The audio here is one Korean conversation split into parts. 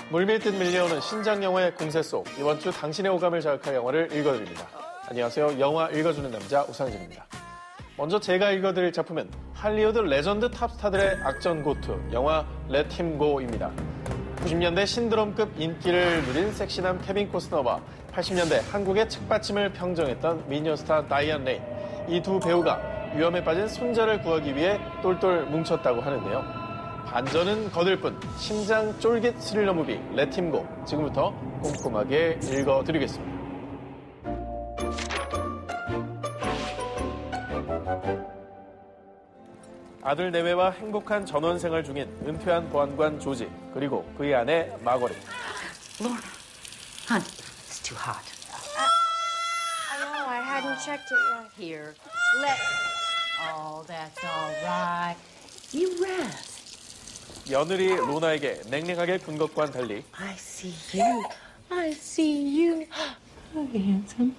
물밀듯 밀려오는 신작 영화의 공세 속 이번 주 당신의 오감을 자극할 영화를 읽어드립니다. 안녕하세요. 영화 읽어주는 남자 오상진입니다. 먼저 제가 읽어드릴 작품은 할리우드 레전드 탑스타들의 악전 고투, 영화 Let Him Go입니다. 90년대 신드롬급 인기를 누린 섹시남 케빈 코스너와 80년대 한국의 책받침을 평정했던 미녀스타 다이안 레인, 이 두 배우가 위험에 빠진 손자를 구하기 위해 똘똘 뭉쳤다고 하는데요. 반전은 거들 뿐 심장 쫄깃 스릴러 무비 Let Him Go, 지금부터 꼼꼼하게 읽어드리겠습니다. 아들 내외와 행복한 전원 생활 중인 은퇴한 보안관 조지, 그리고 그의 아내 마거릿. Lorna, honey, it's too hot. I know, I hadn't checked it yet. Here, let. Oh, that's all right. You rest. 며느리 로나에게 냉랭하게 군 것과는 달리 I see you. I see you. Oh, handsome.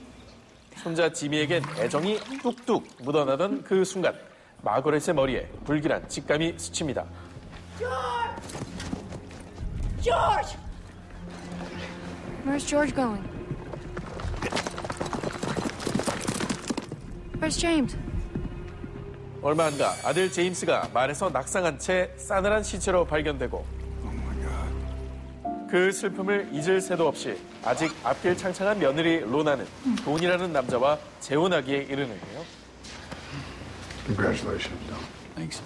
손자 지미에겐 애정이 뚝뚝 묻어나던 그 순간 마거렛의 머리에 불길한 직감이 스칩니다. George! Where's George going? Where's James? 얼마 안가 아들 제임스가 말에서 낙상한 채 싸늘한 시체로 발견되고 그 슬픔을 잊을 새도 없이 아직 앞길 창창한 며느리 로나는 돈이라는 남자와 재혼하기에 이르는데요. Congratulations, Don. Thanks.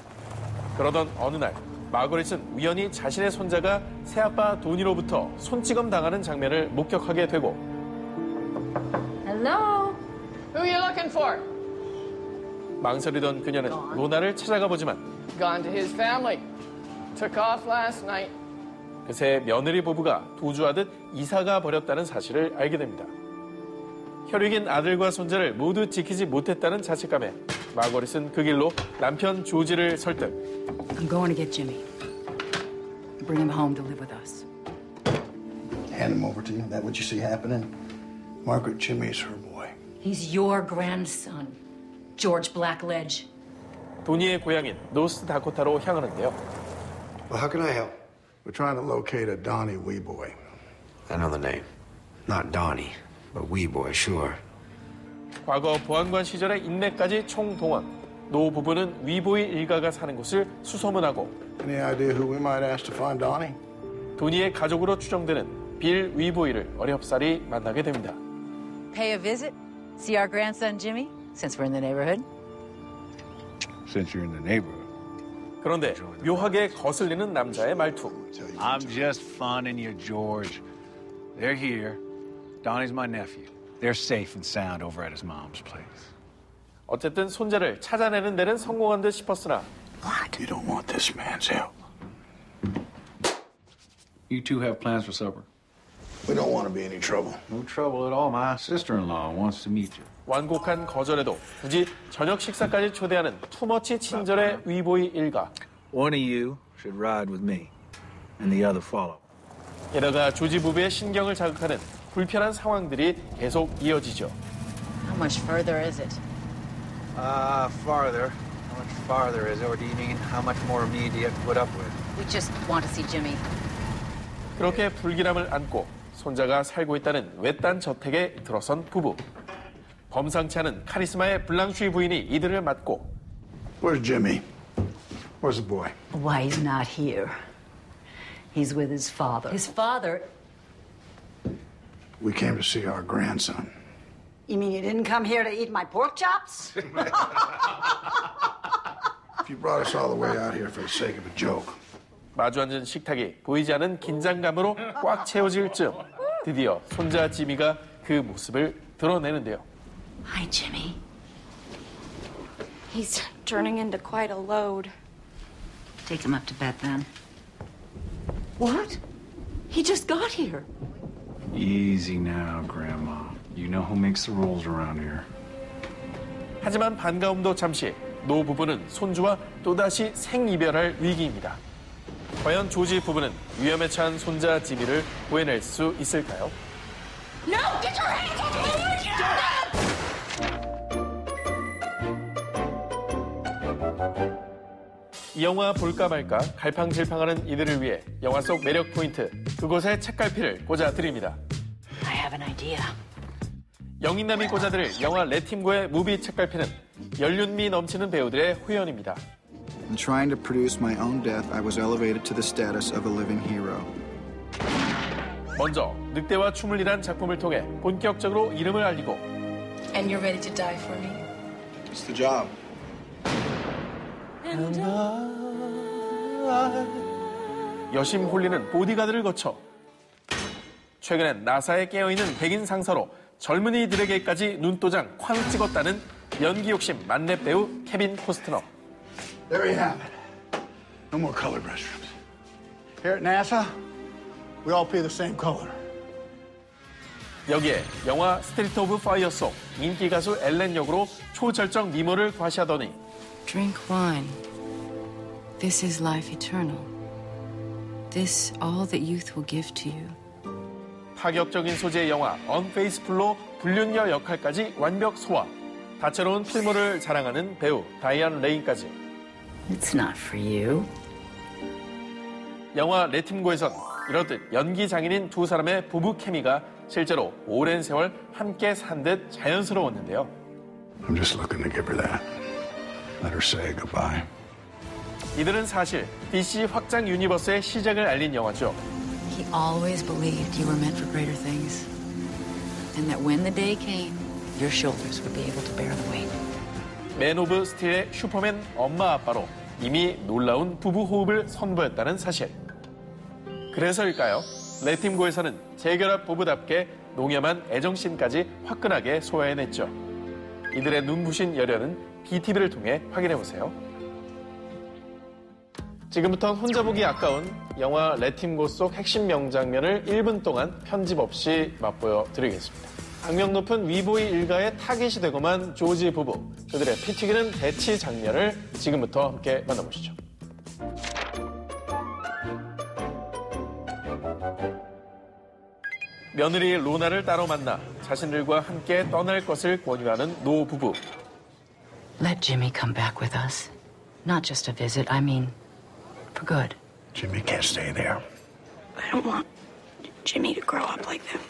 그러던 어느 날 마거릿은 우연히 자신의 손자가 새아빠 돈이로부터 손찌검 당하는 장면을 목격하게 되고 Hello. Who you looking for? 망설이던 그녀는 로나를 찾아가 보지만 Gone to his family. Took off last night. 그새 며느리 부부가 도주하듯 이사가 버렸다는 사실을 알게 됩니다. 혈육인 아들과 손자를 모두 지키지 못했다는 자책감에 마거릿은 그 길로 남편 조지를 설득. I'm going to get Jimmy. Bring him home to live with us. Hand him over to you. That what you see happening? Margaret, Jimmy's her boy. He's your grandson, George Blackledge. 도니의 고향인 노스 다코타로 향하는데요. Well, how can I help? We're trying to locate a Donnie Weeboy. I know the name. Not Donnie, but Weeboy, sure. 과거 보안관 시절의 인맥까지 총동원. 노 부부는 위보이 일가가 사는 곳을 수소문하고 Any idea who we might ask to find Donnie? 도니의 가족으로 추정되는 빌 위보이를 어렵사리 만나게 됩니다. Pay a visit? See our grandson Jimmy, since we're in the neighborhood? Since you're in the neighborhood. 그런데 묘하게 거슬리는 남자의 말투. I'm just funning you, George. They're here. Donnie's my nephew. They're safe and sound over at his mom's place. 어쨌든 손자를 찾아내는 데는 성공한 듯 싶었으나 What? You don't want this man's help. You two have plans for supper? We don't want to be any trouble. No trouble at all. My sister-in-law wants to meet you. 완곡한 거절에도 굳이 저녁 식사까지 초대하는 투머치 친절의 위보이 일가. One of you should ride with me, and the other follow. 게다가 조지 부부의 신경을 자극하는 불편한 상황들이 계속 이어지죠. How much further is it? Farther. How much farther is it, or do you mean how much more of me do you have to put up with? We just want to see Jimmy. 그렇게 불길함을 안고 손자가 살고 있다는 외딴 저택에 들어선 부부. 범상치 않은 카리스마의 블랑쉬 부인이 이들을 맞고 Where's Jimmy? Where's the boy? Why, he's not here. He's with his father. His father? We came to see our grandson. You mean you didn't come here to eat my pork chops? If you brought us all the way out here for the sake of a joke. 마주 앉은 식탁이 보이지 않은 긴장감으로 꽉 채워질 즈음 드디어 손자 지미가 그 모습을 드러내는데요. Hi, Jimmy. He's turning into quite a load. Take him up to bed, then. What? He just got here. Easy now, Grandma. You know who makes the rules around here. 하지만 반가움도 잠시 노 부부는 손주와 또다시 생이별할 위기입니다. 과연 조지 부부는 위험에 처한 손자 지미를 구해낼 수 있을까요? No! Get your hands off me! 이 영화 볼까 말까 갈팡질팡하는 이들을 위해 영화 속 매력 포인트 그곳에 책갈피를 꽂아드립니다. I have an idea. 영인남이 꽂아드릴 영화 레팀고의 무비 책갈피는 연륜미 넘치는 배우들의 후연입니다. In trying to produce my own death, I was elevated to the status of a living hero. 먼저 늑대와 춤을 일한 작품을 통해 본격적으로 이름을 알리고 And you're ready to die for me? It's the job. 여심 홀리는 보디가드를 거쳐 최근엔 나사에 깨어있는 백인 상사로 젊은이들에게까지 눈도장 쾅 찍었다는 연기 욕심 만렙 배우 케빈 코스트너. There you have it. No more colored restrooms. Here at NASA, we all pee the same color. 여기에 영화 스트리트 오브 파이어 속 인기 가수 엘렌 역으로 초절정 미모를 과시하더니 Drink wine. This is life eternal. This all that youth will give to you. 파격적인 소재의 영화 언페이스풀로 불륜녀 역할까지 완벽 소화. 다채로운 필모를 자랑하는 배우 다이안 레인까지. It's not for you. 영화 레팀고에선 이렇듯 연기 장인인 두 사람의 부부 케미가 실제로 오랜 세월 함께 산 듯 자연스러웠는데요. I'm just looking to give her that. Let her say goodbye. 이들은 사실 DC 확장 유니버스의 시작을 알린 영화죠. He always believed you were meant for greater things. And that when the day came, your shoulders would be able to bear the weight. 맨 오브 스틸의 슈퍼맨 엄마 아빠로 이미 놀라운 부부 호흡을 선보였다는 사실. 그래서일까요? 레팀고에서는 재결합 부부답게 농염한 애정씬까지 화끈하게 소화해냈죠. 이들의 눈부신 열연은 BTV를 통해 확인해보세요. 지금부터는 혼자 보기 아까운 영화 레팀고 속 핵심 명장면을 1분 동안 편집 없이 맛보여 드리겠습니다. 악명 높은 위보이 일가의 타깃이 되고만 조지 부부, 그들의 피 튀기는 대치 장면을 지금부터 함께 만나보시죠. 며느리 로나를 따로 만나 자신들과 함께 떠날 것을 권유하는 노 부부. Let Jimmy come back with us. Not just a visit, I mean, for good. Jimmy can't stay there. I don't want Jimmy to grow up like that.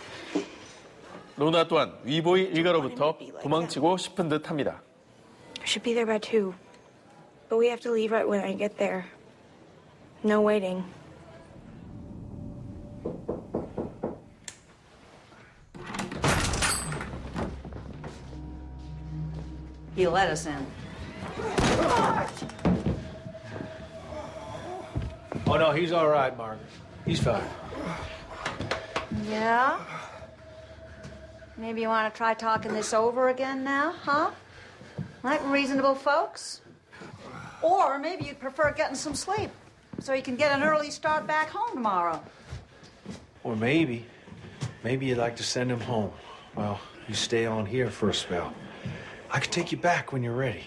로나 또한 위보이 일가로부터 도망치고 싶은 듯 합니다. I should be there by 2. But we have to leave right when I get there. No waiting. He let us in. Oh, no, he's all right, Margaret. He's fine. Yeah? Maybe you want to try talking this over again now, huh? Like reasonable folks? Or maybe you'd prefer getting some sleep so you can get an early start back home tomorrow. Or maybe you'd like to send him home. Well, you stay on here for a spell. I could take you back when you're ready.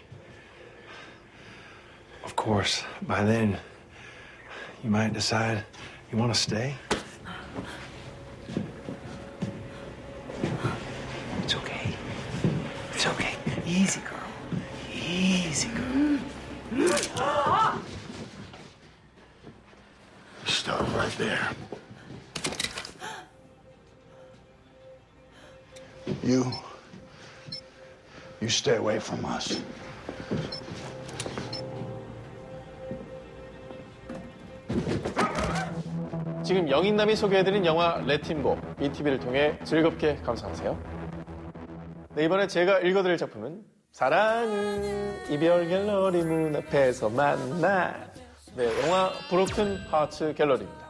Of course, by then, you might decide you want to stay. It's okay. It's okay. Easy, girl. Easy, girl. Stop right there. You stay away from us. 지금 영인남이 소개해드린 영화 레팀고, BTV를 통해 즐겁게 감상하세요. 네, 이번에 제가 읽어드릴 작품은 사랑은 이별 갤러리 문 앞에서 만나. 네, 영화 브로큰 하츠 갤러리입니다.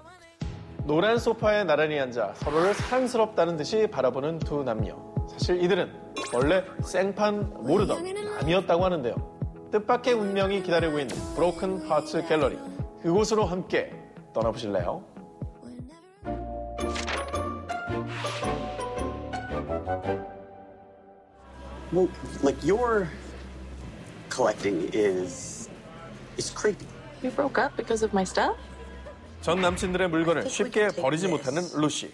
노란 소파에 나란히 앉아 서로를 사랑스럽다는 듯이 바라보는 두 남녀. 사실 이들은 원래 생판 모르던 남이었다고 하는데요. 뜻밖의 운명이 기다리고 있는 브로큰 하츠 갤러리. 그곳으로 함께 떠나보실래요? Well, like your collecting is creepy. We broke up because of my stuff? 전 남친들의 물건을 쉽게 버리지 못하는 루시.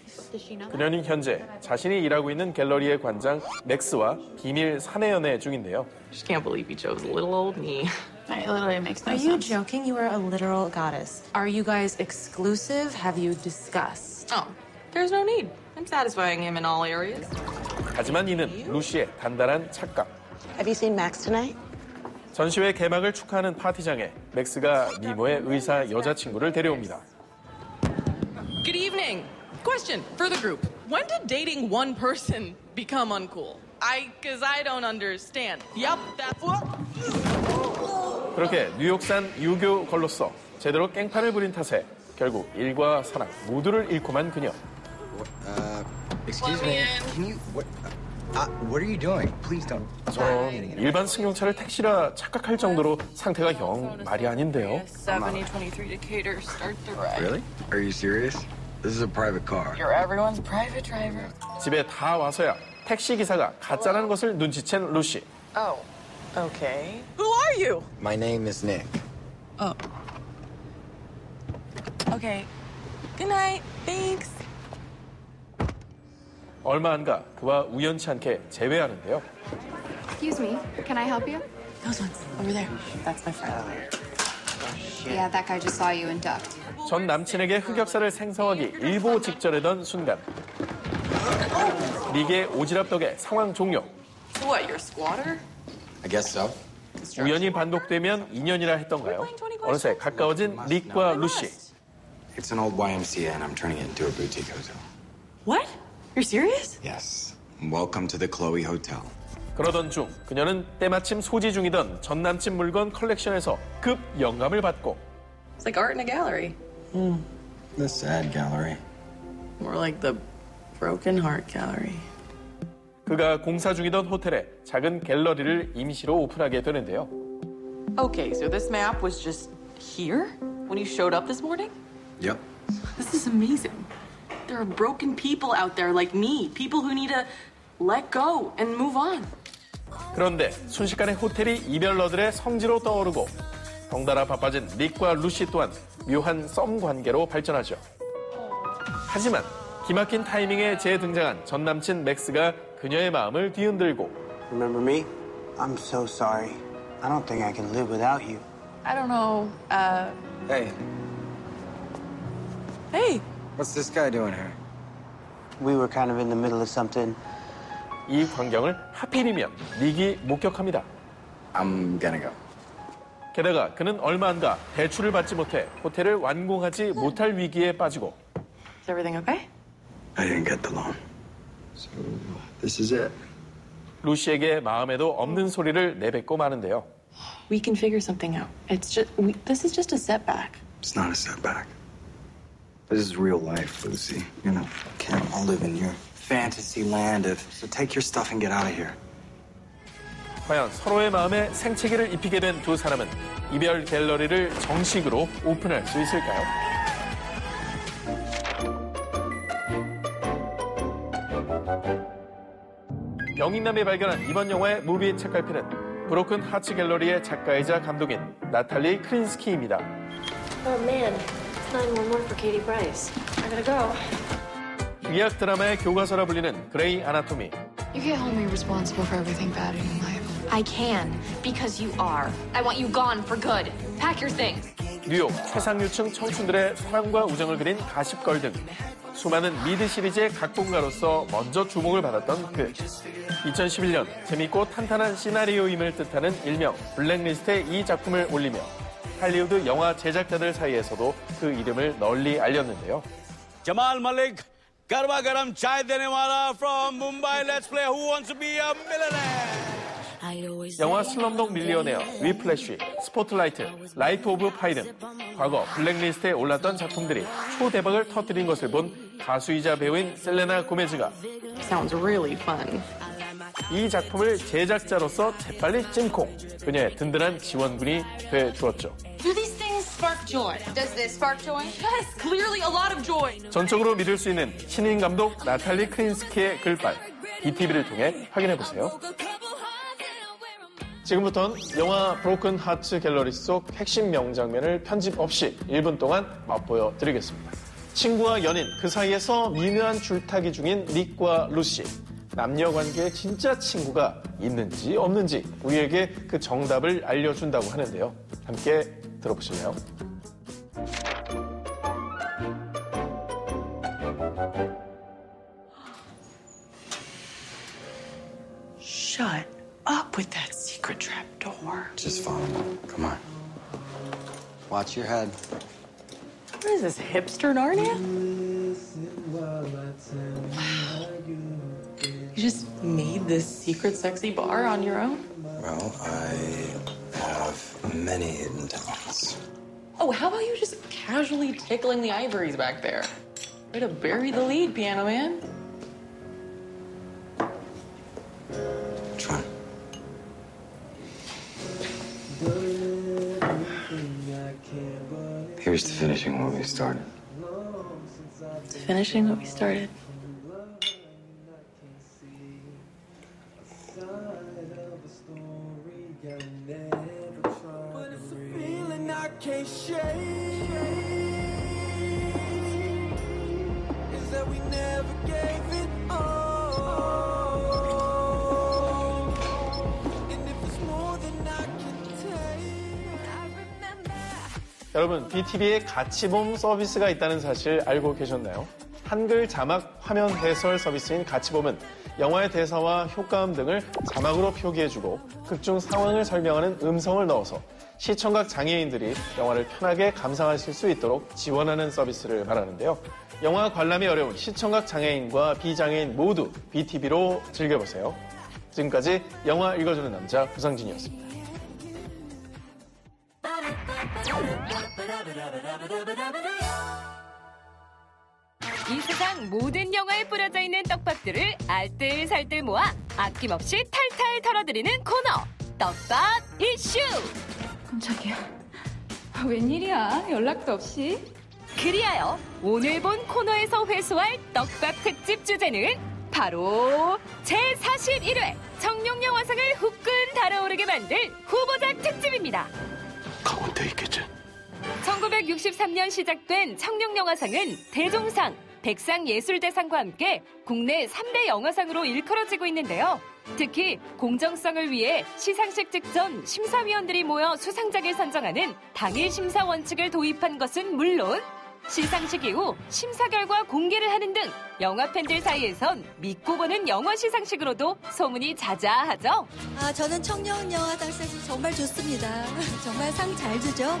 그녀는 현재 자신이 일하고 있는 갤러리의 관장 맥스와 비밀 사내 연애 중인데요. Just can't believe you chose little old me. It literally makes no sense. Are you joking? You are a literal goddess. Are you guys exclusive? Have you discussed? Oh, there's no need. I'm satisfying him in all areas. 하지만 이는 루시의 단단한 착각. Have you seen Max tonight? 전시회 개막을 축하하는 파티장에 맥스가 미모의 의사 여자친구를 데려옵니다. Good evening. Question for the group. When did dating one person become uncool? Because I don't understand. Yep, that's what. 그렇게 뉴욕산 유교 걸로서 제대로 깽판을 부린 탓에 결국 일과 사랑 모두를 잃고만 그녀. Excuse me. Can you what are you doing? Please don't. 전 일반 승용차를 택시라 착각할 정도로 상태가 영 말이 아닌데요. 7023 Decatur, start the ride. Really? Are you serious? This is a private car. You're everyone's private driver. 집에 다 와서야 택시 기사가 가짜라는 것을 눈치챈 루시. Oh, okay. Who are you? My name is Nick. Oh. Okay. Good night. Thanks. 얼마 안가 그와 우연치 않게 재회하는데요. Excuse me, can I help you? Those ones over there. That's my friend. Yeah, that guy just saw you and ducked. 전 남친에게 흑역사를 생성하기 일보 직전이던 순간 닉의 오지랖 덕에 상황 종료. So what, you're a squatter? I guess so. 우연히 반복되면 인연이라 했던가요? 어느새 가까워진 닉과 루시. It's an old YMCA and I'm turning it into a boutique hotel. What? You're serious? Yes. Welcome to the Chloe Hotel. 그러던 중 그녀는 때마침 소지 중이던 전 남친 물건 컬렉션에서 급 영감을 받고 It's like art in a gallery. The sad gallery. More like the broken heart gallery. 그가 공사 중이던 호텔에 작은 갤러리를 임시로 오픈하게 되는데요. Okay, so this map was just here when you showed up this morning? Yep. This is amazing. There are broken people out there like me. People who need to let go and move on. 그런데 순식간에 호텔이 이별러들의 성지로 떠오르고 덩달아 바빠진 닉과 루시 또한 묘한 썸 관계로 발전하죠. 하지만 기막힌 타이밍에 재등장한 전 남친 맥스가 그녀의 마음을 뒤흔들고 Remember me? I'm so sorry. I don't think I can live without you. I don't know. Hey. Hey. What's this guy doing here? We were kind of in the middle of something. 이 광경을 하필이면 닉이 목격합니다. I'm gonna go. 게다가 그는 얼마 안가 대출을 받지 못해 호텔을 완공하지 못할 위기에 빠지고 Is everything okay? I didn't get the loan. So this is it. 루시에게 마음에도 없는 소리를 내뱉고 마는데요. We can figure something out. This is just a setback. It's not a setback. This is real life, Lucy. You know, can't all live in your fantasy land. So take your stuff and get out of here. 과연 서로의 마음에 생채기를 입히게 된 두 사람은 이별 갤러리를 정식으로 오픈할 수 있을까요? 영인남이 발견한 이번 영화의 무비 책갈피는 브로큰 하츠 갤러리의 작가이자 감독인 나탈리 크린스키입니다. Oh man, 911 for Katie Price. I gotta go. 의학 드라마의 교과서라 불리는 그레이 아나토미. You can't hold me responsible for everything bad in your life. I can, because you are. I want you gone for good. Pack your things. 뉴욕 최상류층 청춘들의 사랑과 우정을 그린 가십걸 등 수많은 미드 시리즈의 각본가로서 먼저 주목을 받았던 그 2011년 재밌고 탄탄한 시나리오임을 뜻하는 일명 블랙리스트에 이 작품을 올리며 할리우드 영화 제작자들 사이에서도 그 이름을 널리 알렸는데요. Jamal Malik, garba garam chai dene wala from Mumbai. Let's play Who Wants to Be a Millionaire. 영화 슬럼독 밀리어네어, 위플래시, 스포트라이트, 라이프 오브 파이든, 과거 블랙리스트에 올랐던 작품들이 초대박을 터뜨린 것을 본 가수이자 배우인 셀레나 고메즈가 Sounds really fun. 이 작품을 제작자로서 재빨리 찜콩, 그녀의 든든한 지원군이 돼주었죠. Do these things spark joy? Does this spark joy? Yes, clearly a lot of joy. 전적으로 믿을 수 있는 신인 감독 나탈리 크린스키의 글빨, BTV를 통해 확인해보세요. 지금부터는 영화 브로큰 하츠 갤러리 속 핵심 명장면을 편집 없이 1분 동안 맛보여 드리겠습니다. 친구와 연인, 그 사이에서 미묘한 줄타기 중인 닉과 루시. 남녀 관계에 진짜 친구가 있는지 없는지 우리에게 그 정답을 알려준다고 하는데요. 함께 들어보실래요? trapdoor. Just follow me. Come on. Watch your head. What is this, hipster Narnia? Wow. You just made this secret sexy bar on your own? Well, I have many hidden talents. Oh, how about you just casually tickling the ivories back there? Way to bury the lead, Piano Man. Which one? Here's to finishing what we started. Finishing what we started. Can't shake is that we never gave it all. And if it's more than I can take, I remember. 여러분, BTV에 가치봄 서비스가 있다는 사실 알고 계셨나요? 한글 자막 화면 해설 서비스인 가치봄은 영화의 대사와 효과음 등을 자막으로 표기해주고 극중 상황을 설명하는 음성을 넣어서 시청각 장애인들이 영화를 편하게 감상하실 수 있도록 지원하는 서비스를 말하는데요. 영화 관람이 어려운 시청각 장애인과 비장애인 모두 BTV로 즐겨보세요. 지금까지 영화 읽어주는 남자 우상진이었습니다. 이 세상 모든 영화에 뿌려져 있는 떡밥들을 알뜰살뜰 모아 아낌없이 탈탈 털어드리는 코너 떡밥 이슈. 깜짝이야. 웬일이야? 연락도 없이? 그리하여 오늘 본 코너에서 회수할 떡밥 특집 주제는 바로 제41회 청룡영화상을 후끈 달아오르게 만들 후보작 특집입니다. 각오는 돼 있겠지? 1963년 시작된 청룡영화상은 대종상, 백상예술대상과 함께 국내 3대 영화상으로 일컬어지고 있는데요. 특히 공정성을 위해 시상식 직전 심사위원들이 모여 수상작을 선정하는 당일 심사 원칙을 도입한 것은 물론 시상식 이후 심사 결과 공개를 하는 등 영화 팬들 사이에선 믿고 보는 영화 시상식으로도 소문이 자자하죠. 저는 청룡영화상 정말 좋습니다. 정말 상 잘 주죠.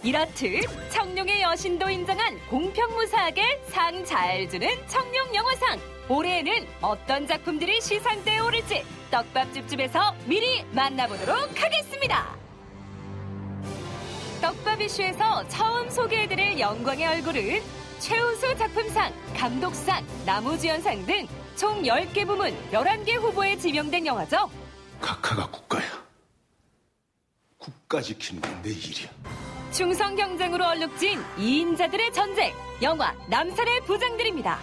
이렇듯 청룡의 여신도 인정한 공평무사하게 상 잘 주는 청룡영화상. 올해에는 어떤 작품들이 시상대에 오를지 떡밥집집에서 미리 만나보도록 하겠습니다. 떡밥 이슈에서 처음 소개해드릴 영광의 얼굴은 최우수 작품상, 감독상, 나무주연상 등 총 10개 부문 11개 후보에 지명된 영화죠. 각하가 국가야. 국가 지키는 게 내 일이야. 충성 경쟁으로 얼룩진 2인자들의 전쟁, 영화 남산의 부장들입니다.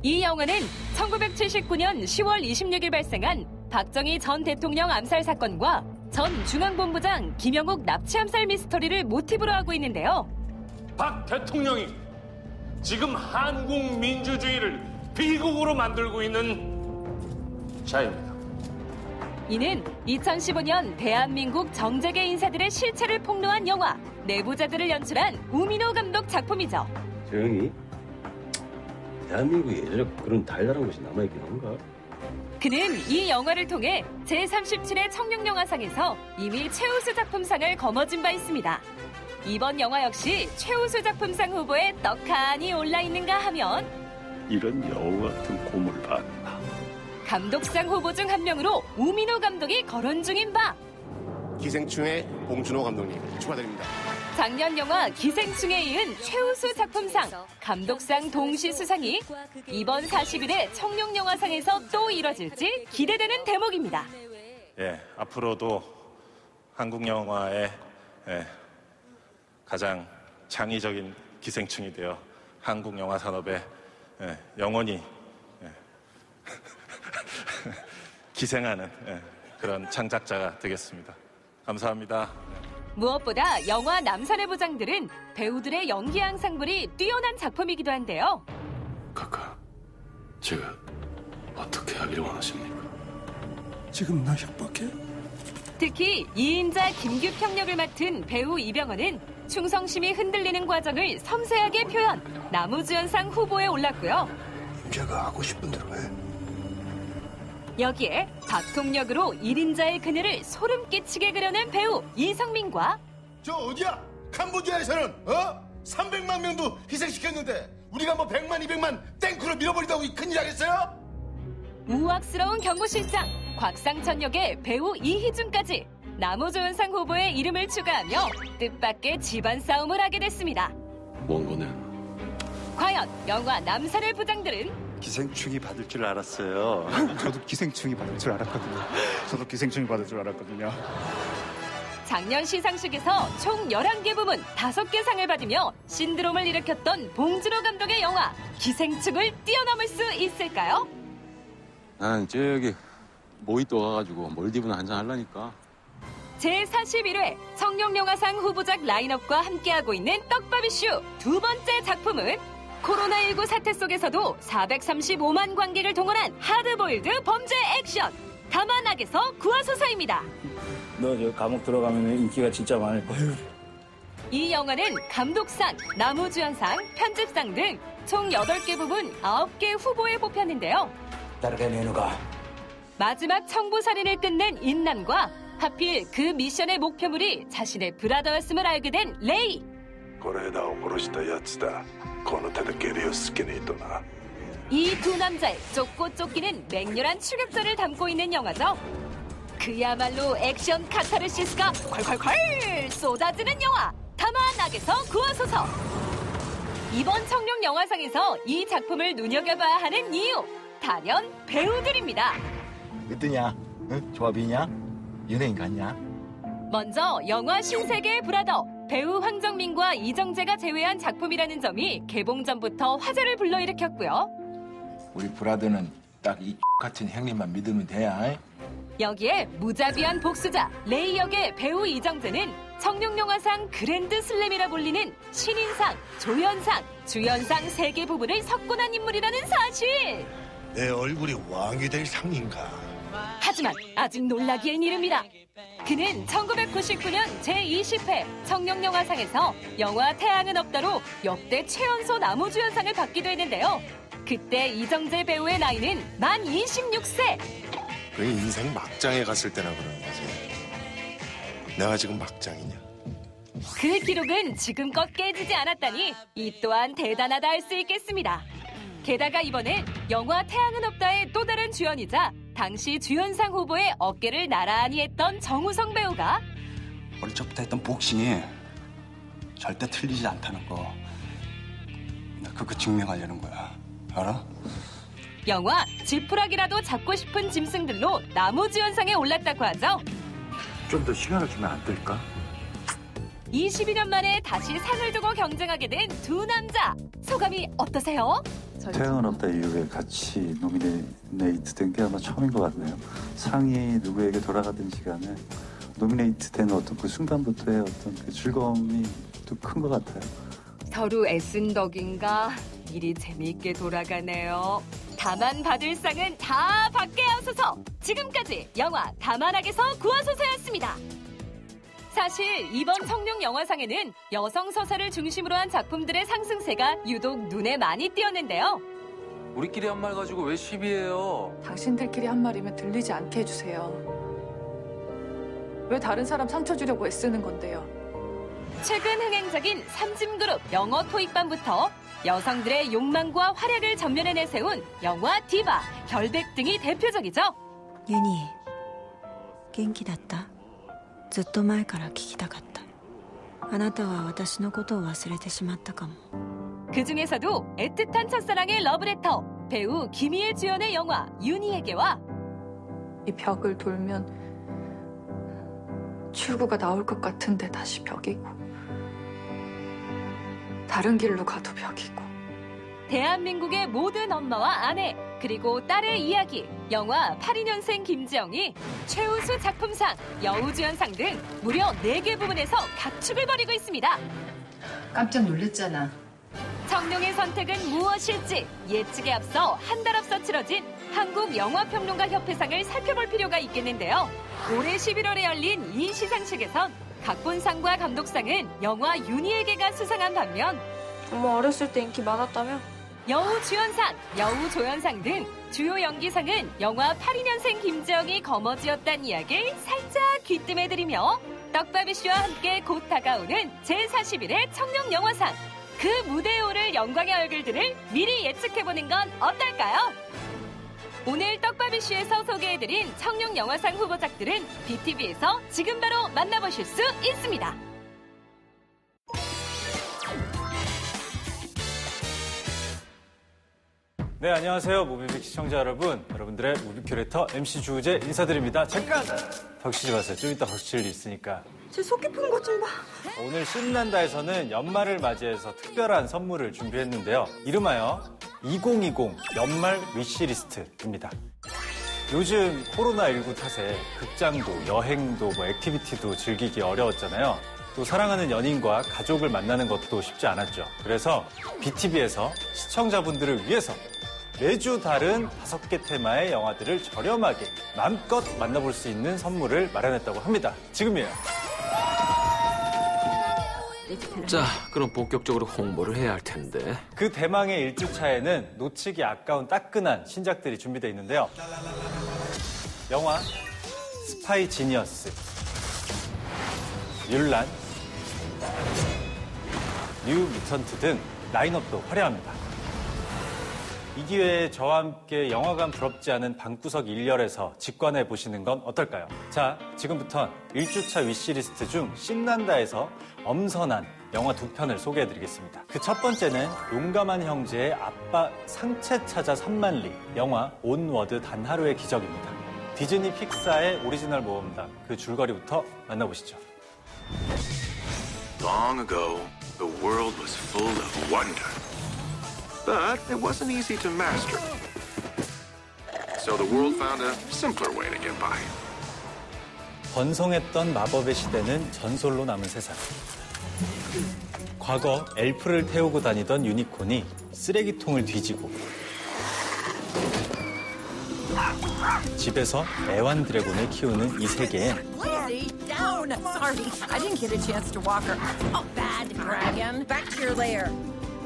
이 영화는 1979년 10월 26일 발생한 박정희 전 대통령 암살 사건과 전 중앙본부장 김영욱 납치 암살 미스터리를 모티브로 하고 있는데요. 박 대통령이 지금 한국 민주주의를 비극으로 만들고 있는 자입니다. 이는 2015년 대한민국 정재계 인사들의 실체를 폭로한 영화 내부자들을 연출한 우민호 감독 작품이죠. 저 형이 대한민국에 예전에 그런 달달한 것이 남아있긴 한가? 그는 이 영화를 통해 제37회 청룡영화상에서 이미 최우수 작품상을 거머쥔 바 있습니다. 이번 영화 역시 최우수 작품상 후보에 떡하니 올라있는가 하면 이런 여우 같은 곰을 봤나. 감독상 후보 중 한 명으로 우민호 감독이 거론 중인 바. 기생충의 봉준호 감독님 축하드립니다. 작년 영화 기생충에 이은 최우수 작품상, 감독상 동시 수상이 이번 41회 청룡영화상에서 또 이뤄질지 기대되는 대목입니다. 예, 앞으로도 한국 영화의 가장 창의적인 기생충이 되어 한국 영화 산업에 영원히 기생하는 그런 창작자가 되겠습니다. 감사합니다. 무엇보다 영화 남산의 부장들은 배우들의 연기 양상불이 뛰어난 작품이기도 한데요. 각하, 제가 어떻게 하기를 원하십니까? 지금 나 협박해? 특히 2인자 김규평 역을 맡은 배우 이병헌은 충성심이 흔들리는 과정을 섬세하게 표현, 나무주연상 후보에 올랐고요. 제가 하고 싶은 대로 해. 여기에 박통역으로 1인자의 그녀를 소름 끼치게 그려낸 배우 이성민과 저 어디야? 캄보디아에서는 300만 명도 희생시켰는데 우리가 뭐 100만, 200만 탱크로 밀어버린다고 큰일 하겠어요? 우악스러운 경호실장 곽상천 역의 배우 이희준까지 남우조연상 후보의 이름을 추가하며 뜻밖의 집안 싸움을 하게 됐습니다. 원고는 과연 영화 남산의 부장들은 기생충이 받을 줄 알았어요. 저도 기생충이 받을 줄 알았거든요. 작년 시상식에서 총 11개 부문 5개 상을 받으며 신드롬을 일으켰던 봉준호 감독의 영화 기생충을 뛰어넘을 수 있을까요? 난 저기 모히또 가가지고 몰디브나 한잔 하려니까. 제41회 청룡영화상 후보작 라인업과 함께하고 있는 떡밥이슈 두 번째 작품은 코로나19 사태 속에서도 435만 관객을 동원한 하드보일드 범죄 액션 다만악에서 구하소사입니다. 너 저 감옥 들어가면 인기가 진짜 많을 거예요. 이 영화는 감독상, 남우주연상, 편집상 등 총 8개 부분 9개 후보에 뽑혔는데요. 마지막 청부살인을 끝낸 인남과 하필 그 미션의 목표물이 자신의 브라더였음을 알게 된 레이. 이 두 남자의 쫓고 쫓기는 맹렬한 추격전을 담고 있는 영화죠. 그야말로 액션 카타르시스가 콸콸콸 쏟아지는 영화 다만악에서 구하소서. 이번 청룡영화상에서 이 작품을 눈여겨봐야 하는 이유 단연 배우들입니다. 어떠냐? 조합이냐? 연예인 같냐? 먼저 영화 신세계의 브라더 배우 황정민과 이정재가 제외한 작품이라는 점이 개봉 전부터 화제를 불러일으켰고요. 우리 브라더는 딱 이 같은 형님만 믿으면 돼야. 여기에 무자비한 복수자 레이 역의 배우 이정재는 청룡영화상 그랜드 슬램이라 불리는 신인상, 조연상, 주연상 3개 부분을 석권한 인물이라는 사실. 내 얼굴이 왕이 될 상인가? 하지만 아직 놀라기엔 이릅니다. 그는 1999년 제20회 청룡영화상에서 영화 태양은 없다로 역대 최연소 남우주연상을 받기도 했는데요. 그때 이정재 배우의 나이는 만 26세. 그 인생 막장에 갔을 때나 그러는 거지. 내가 지금 막장이냐? 그 기록은 지금껏 깨지지 않았다니 이 또한 대단하다 할 수 있겠습니다. 게다가 이번엔 영화 태양은 없다의 또 다른 주연이자 당시 주연상 후보의 어깨를 나란히 했던 정우성 배우가 어릴 적부터 했던 복싱이 절대 틀리지 않다는 거. 나 그거 증명하려는 거야. 알아? 영화 지푸라기라도 잡고 싶은 짐승들로 남우주연상에 올랐다고 하죠. 좀 더 시간을 주면 안 될까? 22년 만에 다시 상을 두고 경쟁하게 된 두 남자. 소감이 어떠세요? 태양은 없다 이후에 같이 노미네이트 된 게 아마 처음인 것 같네요. 상이 누구에게 돌아가던 시간에 노미네이트 된 어떤 그 순간부터의 어떤 그 즐거움이 또 큰 것 같아요. 서로 애쓴 덕인가 일이 재미있게 돌아가네요. 다만 받을 상은 다 받게 하소서. 지금까지 영화 다만악에서 구하소서였습니다. 사실 이번 청룡영화상에는 여성 서사를 중심으로 한 작품들의 상승세가 유독 눈에 많이 띄었는데요. 우리끼리 한 말 가지고 왜 시비해요? 당신들끼리 한 말이면 들리지 않게 해주세요. 왜 다른 사람 상처 주려고 애쓰는 건데요? 최근 흥행작인 삼짐그룹 영어 토익반부터 여성들의 욕망과 활약을 전면에 내세운 영화 디바, 결백 등이 대표적이죠. 유니, 元気だった?ずっと前から聞きたかった。あなたは私のことを忘れてしまったかも。 그 중에서도 애틋한 첫사랑의 러브레터, 배우 김희애 주연의 영화 윤희에게와 이 벽을 돌면 출구가 나올 것 같은데 다시 벽이고 다른 길로 가도 벽이고 대한민국의 모든 엄마와 아내 그리고 딸의 이야기 영화 82년생 김지영이 최우수 작품상, 여우주연상 등 무려 4개 부문에서 각축을 벌이고 있습니다. 깜짝 놀랐잖아. 청룡의 선택은 무엇일지 예측에 앞서 한 달 앞서 치러진 한국영화평론가협회상을 살펴볼 필요가 있겠는데요. 올해 11월에 열린 이 시상식에선 각본상과 감독상은 영화 윤희에게가 수상한 반면 엄마 어렸을 때 인기 많았다며? 여우 주연상, 여우 조연상 등 주요 연기상은 영화 82년생 김지영이 거머쥐였다는 이야기를 살짝 귀뜸해드리며 떡바비씨와 함께 곧 다가오는 제41회 청룡영화상, 그 무대에 오를 영광의 얼굴들을 미리 예측해보는 건 어떨까요? 오늘 떡바비씨에서 소개해드린 청룡영화상 후보작들은 BTV에서 지금 바로 만나보실 수 있습니다. 네, 안녕하세요. 무비빅 시청자 여러분. 여러분들의 무비 큐레이터 MC 주우재 인사드립니다. 잠깐! 덕시지 마세요. 좀 이따 덕실 일 있으니까. 제 속 깊은 것 좀 봐. 오늘 신난다에서는 연말을 맞이해서 특별한 선물을 준비했는데요. 이름하여 2020 연말 위시리스트입니다. 요즘 코로나19 탓에 극장도, 여행도, 액티비티도 즐기기 어려웠잖아요. 또 사랑하는 연인과 가족을 만나는 것도 쉽지 않았죠. 그래서 BTV에서 시청자분들을 위해서 매주 다른 5개 테마의 영화들을 저렴하게 마음껏 만나볼 수 있는 선물을 마련했다고 합니다. 지금이에요. 자, 그럼 본격적으로 홍보를 해야 할 텐데. 그 대망의 1주차에는 놓치기 아까운 따끈한 신작들이 준비되어 있는데요. 영화 스파이 지니어스, 뮬란, 뉴 뮤턴트 등 라인업도 화려합니다. 이 기회에 저와 함께 영화관 부럽지 않은 방구석 1열에서 직관해 보시는 건 어떨까요? 자, 지금부터 1주차 위시리스트 중 신난다에서 엄선한 영화 2편을 소개해드리겠습니다. 그 첫 번째는 용감한 형제의 아빠 상체 찾아 3만리, 영화 온워드 단 하루의 기적입니다. 디즈니 픽사의 오리지널 모험담, 그 줄거리부터 만나보시죠. Long ago, the world was full of wonder. But it wasn't easy to master. So the world found a simpler way to get by. 번성했던 마법의 시대는 전설로 남은 세상. 과거 엘프를 태우고 다니던 유니콘이 쓰레기통을 뒤지고 집에서 애완 드래곤을 키우는 이 세계엔 Down. Sorry, I didn't get a chance to walk her. Oh, bad dragon. Back to your lair.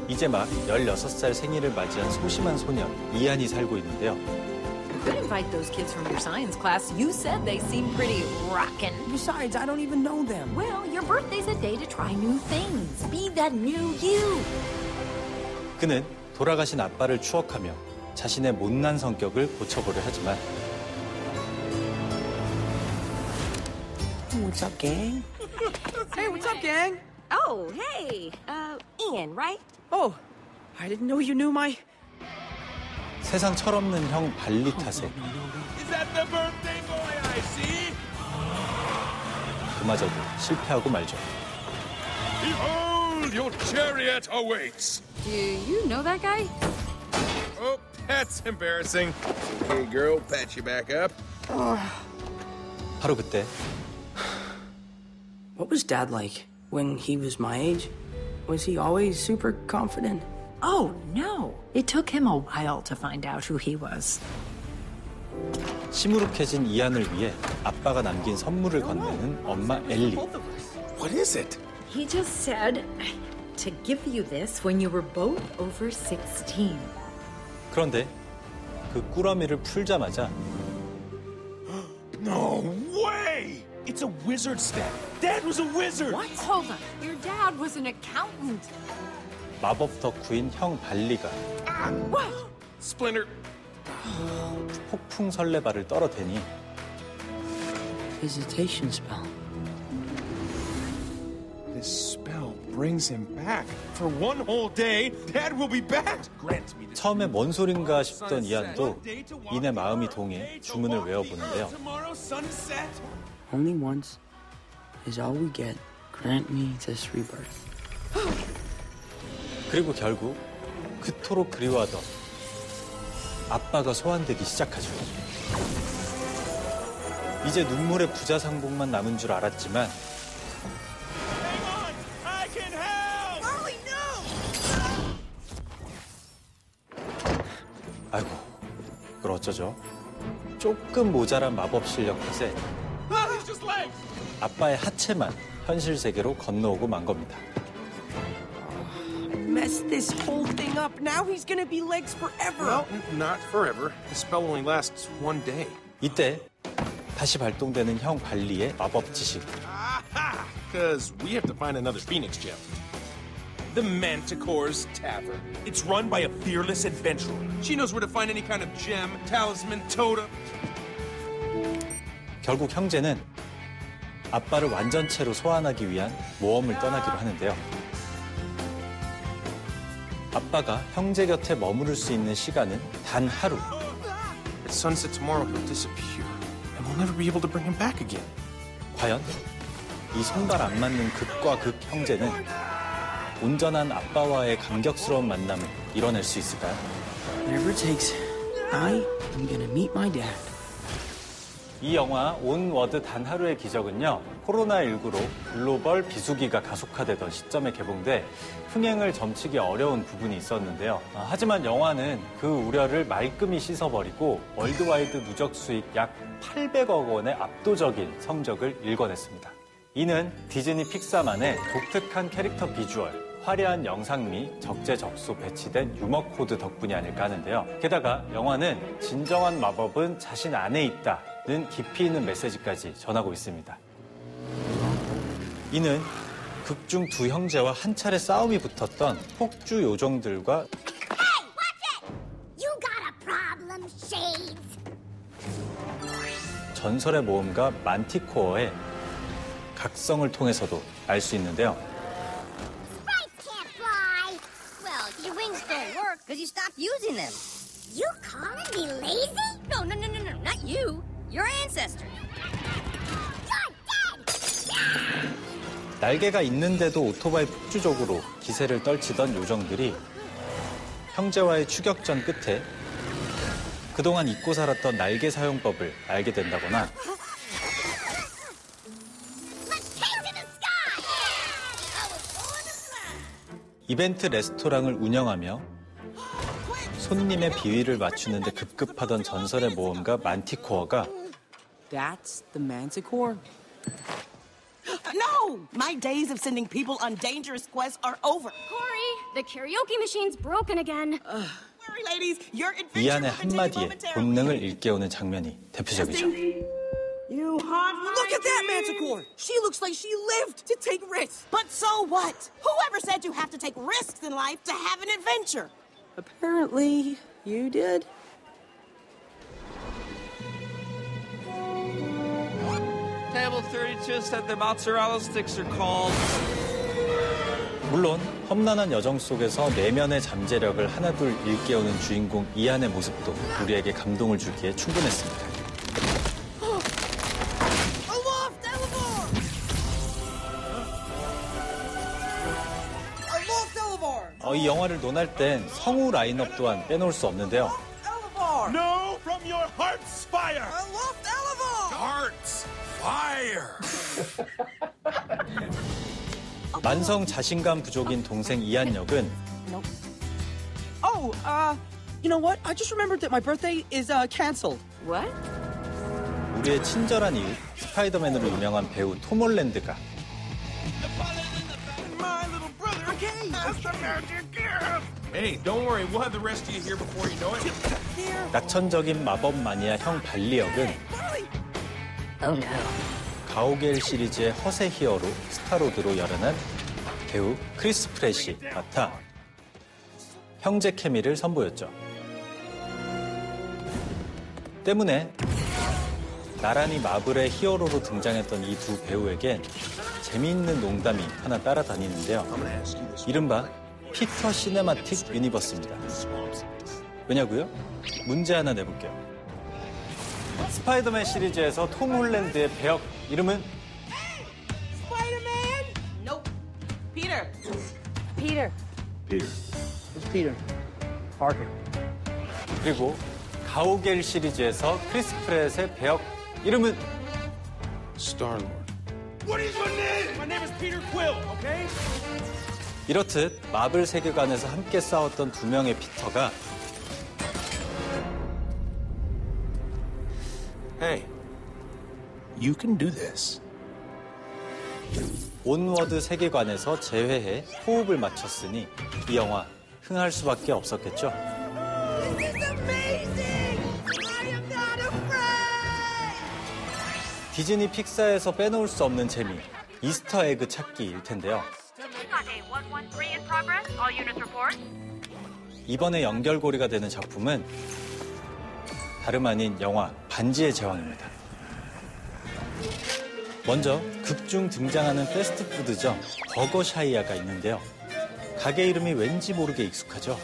이제 막 16살 생일을 맞이한 소심한 소년 이안이 살고 있는데요. You could invite those kids from your science class. You said they seem pretty rockin'. Besides, I don't even know them. Well, your birthday's a day to try new things. Be that new you. 그는 돌아가신 아빠를 추억하며 자신의 못난 성격을 고쳐보려 하지만 What's up, gang? Hey, what's up, gang? Oh, hey. Ian, right? Oh, I didn't know you knew my... 세상 철없는 형 발리 탓에 Is that the birthday boy I see? 그마저도 실패하고 말죠. Behold, your chariot awaits. Do you know that guy? Oh, that's embarrassing. Okay, girl, patch you back up. 바로 그때 What was Dad like when he was my age? Was he always super confident? Oh, no. It took him a while to find out who he was. 시무룩해진 이안을 위해 아빠가 남긴 선물을 건네는 엄마 엘리. What is it? He just said to give you this when you were both over 16. 그런데 그 꾸러미를 풀자마자 No way! It's a wizard staff. Dad was a wizard. What? Hold on. Your dad was an accountant. 마법 덕후인 형 발리가 What? Splinter. 폭풍 설레발을 떨어대니 Visitation spell. This spell brings him back. For one whole day, Dad will be back. Grant me this. 처음에 뭔 소린가 싶던 이안도 이내 마음이 동해 주문을 외워보는데요. Tomorrow sunset. Only once is all we get. Grant me this rebirth. 그리고 결국 그토록 그리워하던 아빠가 소환되기 시작하죠. 이제 눈물의 부자 상봉만 남은 줄 알았지만 아이고, 그걸 어쩌죠? 조금 모자란 마법 실력 탓에 아빠의 하체만 현실 세계로 건너오고 만 겁니다. messed this whole thing up. Now he's gonna be legs forever. Well, not forever. The spell only lasts one day. 이때 다시 발동되는 형 발리의 마법 지식. Aha! Because we have to find another Phoenix gem. The Manticore's Tavern. It's run by a fearless adventurer. She knows where to find any kind of gem, talisman, totem. 결국 형제는 아빠를 완전체로 소환하기 위한 모험을 떠나기로 하는데요. 아빠가 형제 곁에 머무를 수 있는 시간은 단 하루. At sunset tomorrow, he'll disappear, and we'll never be able to bring him back again. 과연 이 손발 안 맞는 극과 극 형제는 온전한 아빠와의 감격스러운 만남을 이뤄낼 수 있을까요? Whatever it takes, I am gonna meet my dad. 이 영화 온 워드 단 하루의 기적은요, 코로나19로 글로벌 비수기가 가속화되던 시점에 개봉돼 흥행을 점치기 어려운 부분이 있었는데요. 하지만 영화는 그 우려를 말끔히 씻어버리고 월드와이드 누적 수익 약 800억 원의 압도적인 성적을 일궈냈습니다. 이는 디즈니 픽사만의 독특한 캐릭터 비주얼, 화려한 영상미, 적재적소 배치된 유머 코드 덕분이 아닐까 하는데요. 게다가 영화는 진정한 마법은 자신 안에 있다는 깊이 있는 메시지까지 전하고 있습니다. 이는 극중 두 형제와 한 차례 싸움이 붙었던 폭주 요정들과 전설의 모험가 만티코어의 각성을 통해서도 알 수 있는데요. Because you stopped using them. You calling me lazy? No, not you. Your ancestor. You're dead! 날개가 있는데도 오토바이 폭주족으로 기세를 떨치던 요정들이 형제와의 추격전 끝에 그동안 잊고 살았던 날개 사용법을 알게 된다거나 이벤트 레스토랑을 운영하며 손님의 비위를 맞추는데 급급하던 전설의 모험가 만티코어가 That's the Manticore? No! My days of sending people on dangerous quests are over. Corey, the karaoke machine's broken again. Worry, ladies. Your 이 adventure 안의 will continue 한마디에 momentarily. 본능을 일깨우는 장면이 대표적이죠. You Look at that Manticore! She looks like she lived to take risks. But so what? Whoever said you have to take risks in life to have an adventure? Apparently, you did. Table 32 said the mozzarella sticks are called. 물론 험난한 여정 속에서 내면의 잠재력을 하나둘 일깨우는 주인공 이안의 모습도 우리에게 감동을 주기에 충분했습니다. 이 영화를 논할 땐 성우 라인업 또한 빼놓을 수 없는데요. No, from your heart's fire. Heart's fire. 만성 자신감 부족인 동생 이안 역은 Oh, you know what? I just remembered that my birthday is canceled. What? 우리의 친절한 이웃 스파이더맨으로 유명한 배우 톰 홀랜드가 Hey, don't worry. We'll have the rest of you here before you know it. 낙천적인 마법 마니아 형 발리 역은 가오갤 시리즈의 허세 히어로 스타로드로 열연한 배우 크리스 프렛이 맡아 형제 케미를 선보였죠. 때문에 나란히 마블의 히어로로 등장했던 이 두 배우에겐 재미있는 농담이 하나 따라다니는데요. 이른바 피터 시네마틱 유니버스입니다. 왜냐고요? 문제 하나 내볼게요. 스파이더맨 시리즈에서 톰 홀랜드의 배역 이름은? Spider-Man? Nope. Peter. Peter. It's Peter. Parker. 그리고 가오갤 시리즈에서 크리스 프렛의 배역 이름은? Star-Lord. What is your name? My name is Peter Quill, okay? 이렇듯 마블 세계관에서 함께 싸웠던 두 명의 피터가 Hey, you can do this. 온워드 세계관에서 재회해 호흡을 맞췄으니 이 영화 흥할 수밖에 없었겠죠. 디즈니 픽사에서 빼놓을 수 없는 재미, 이스터 에그 찾기일 텐데요. 이번에 연결고리가 되는 작품은 다름 아닌 영화 반지의 제왕입니다. 먼저 극중 등장하는 패스트푸드점 버거샤이아가 있는데요. 가게 이름이 왠지 모르게 익숙하죠.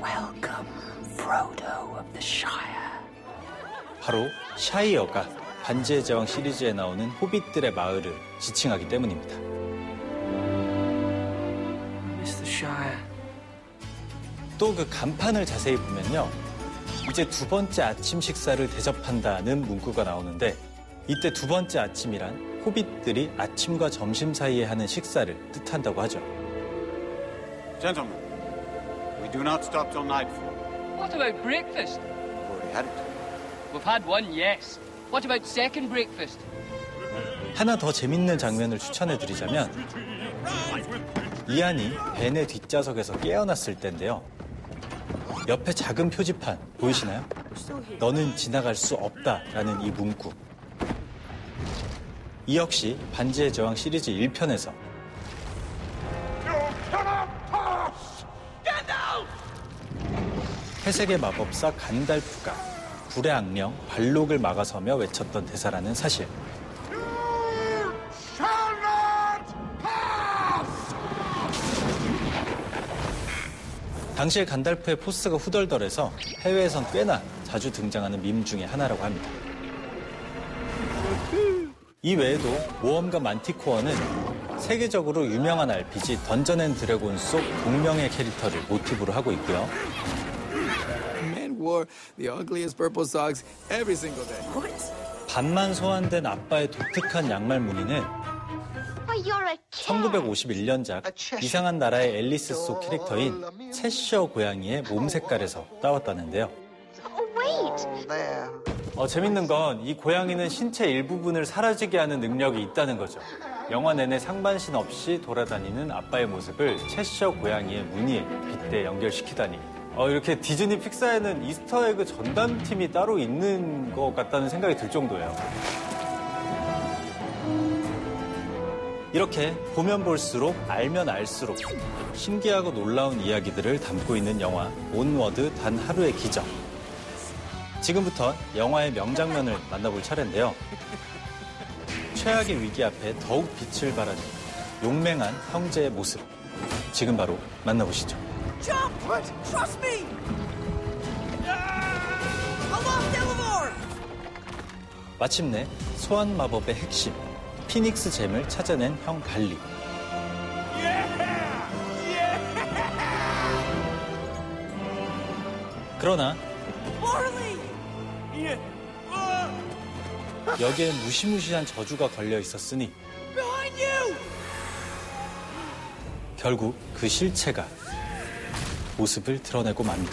Welcome, Frodo of the Shire. 바로 샤이어가 반지의 제왕 시리즈에 나오는 호빗들의 마을을 지칭하기 때문입니다. Miss the Shire. 또 그 간판을 자세히 보면요. 이제 두 번째 아침 식사를 대접한다는 문구가 나오는데 이때 두 번째 아침이란 호빗들이 아침과 점심 사이에 하는 식사를 뜻한다고 하죠. Gentlemen, we do not stop till nightfall. What about breakfast? We've already had it. We've had one, yes. What about second breakfast? 하나 더 재밌는 장면을 추천해드리자면 이안이 벤의 뒷좌석에서 깨어났을 때인데요. 옆에 작은 표지판 보이시나요? 너는 지나갈 수 없다라는 이 문구. 이 역시 반지의 제왕 시리즈 1편에서 회색의 마법사 간달프가 불의 악령 발록을 막아서며 외쳤던 대사라는 사실. 당시에 간달프의 포스가 후덜덜해서 해외에선 꽤나 자주 등장하는 밈 중에 하나라고 합니다. 이 외에도 모험가 만티코어는 세계적으로 유명한 RPG 던전 앤 드래곤 속 동명의 캐릭터를 모티브로 하고 있고요. Men wore the ugliest purple socks every single day. 반만 소환된 아빠의 독특한 양말 무늬는 1951년작 이상한 나라의 앨리스 속 캐릭터인 채셔 고양이의 몸 색깔에서 따왔다는데요. 재밌는 건 이 고양이는 신체 일부분을 사라지게 하는 능력이 있다는 거죠. 영화 내내 상반신 없이 돌아다니는 아빠의 모습을 채셔 고양이의 무늬에 빗대 연결시키다니. 이렇게 디즈니 픽사에는 이스터에그 전담팀이 따로 있는 것 같다는 생각이 들 정도예요. 이렇게 보면 볼수록 알면 알수록 신기하고 놀라운 이야기들을 담고 있는 영화 온워드 단 하루의 기적. 지금부터 영화의 명장면을 만나볼 차례인데요. 최악의 위기 앞에 더욱 빛을 발하는 용맹한 형제의 모습. 지금 바로 만나보시죠. Jump! Trust me! Aloft Elevor! 마침내 소환 마법의 핵심 피닉스 잼을 찾아낸 형 발리. 그러나 여기에 무시무시한 저주가 걸려 있었으니 결국 그 실체가 모습을 드러내고 맙니다.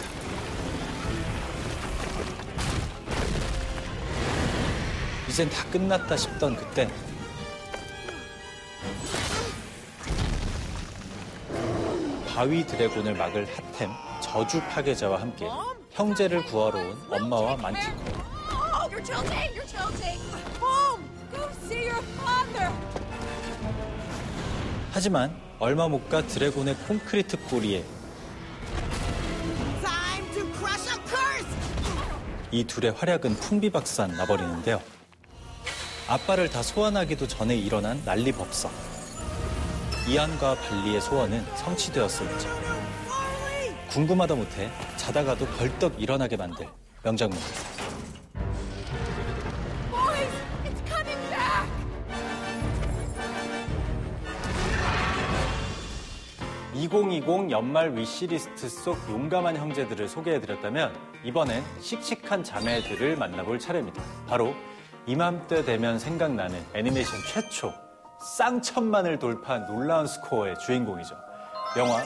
이젠 다 끝났다 싶던 그때 바위 드래곤을 막을 핫템 저주 파괴자와 함께 형제를 구하러 온 엄마와 만티코. You're tilting! You're tilting! Home! Go see your father! 하지만 얼마 못 가 드래곤의 콘크리트 꼬리에 Time to crush a curse! 이 둘의 활약은 풍비박산 나버리는데요. 아빠를 다 소환하기도 전에 일어난 난리법석. 이안과 발리의 소원은 성취되었을지. 궁금하다 못해 자다가도 벌떡 일어나게 만들 명장면입니다. Boys, it's coming back! 2020 연말 위시리스트 속 용감한 형제들을 소개해드렸다면 이번엔 씩씩한 자매들을 만나볼 차례입니다. 바로 이맘때 되면 생각나는 애니메이션 최초 쌍천만을 돌파한 놀라운 스코어의 주인공이죠. 영화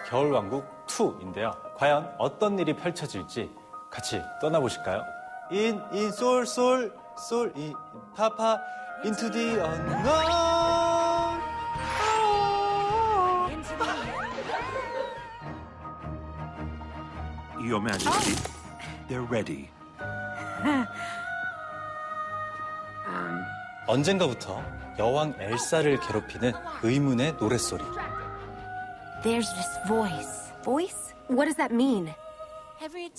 겨울왕국 2인데요. 과연 어떤 일이 펼쳐질지 같이 떠나보실까요? 솔, 인, 파파, into the unknown. Your Majesty. They're ready. 언젠가부터 여왕 엘사를 괴롭히는 의문의 노랫소리. There's this voice. Voice? What does that mean?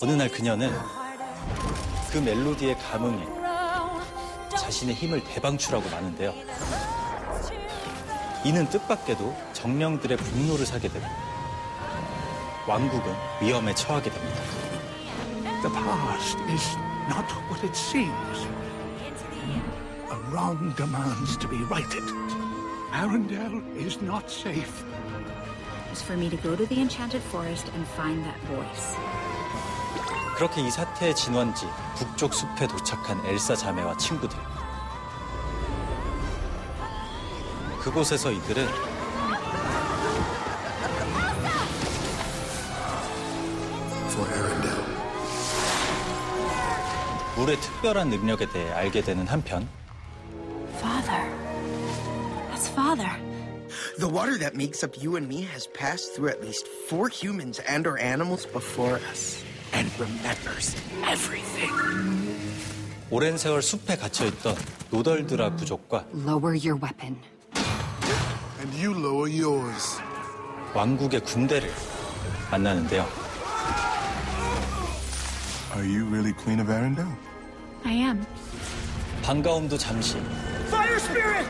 어느 날 그녀는 그 멜로디의 감흥에 자신의 힘을 대방출하고 마는데요. 이는 뜻밖에도 정령들의 분노를 사게 되고 왕국은 위험에 처하게 됩니다. The past is not what it seems. A wrong demands to be righted. Arendelle is not safe. It's for me to go to the Enchanted Forest and find that voice. 그렇게 이 사태의 진원지 북쪽 숲에 도착한 엘사 자매와 친구들. 그곳에서 이들은 For Arendelle. 물의 특별한 능력에 대해 알게 되는 한편 Father. That's Father. The water that makes up you and me has passed through at least 4 humans and or animals before us. And remembers everything. 오랜 세월 숲에 갇혀있던 노덜드라 부족과 Lower your weapon. And you lower yours. 왕국의 군대를 만나는데요. Are you really Queen of Arendelle? I am. 반가움도 잠시 Fire Spirit!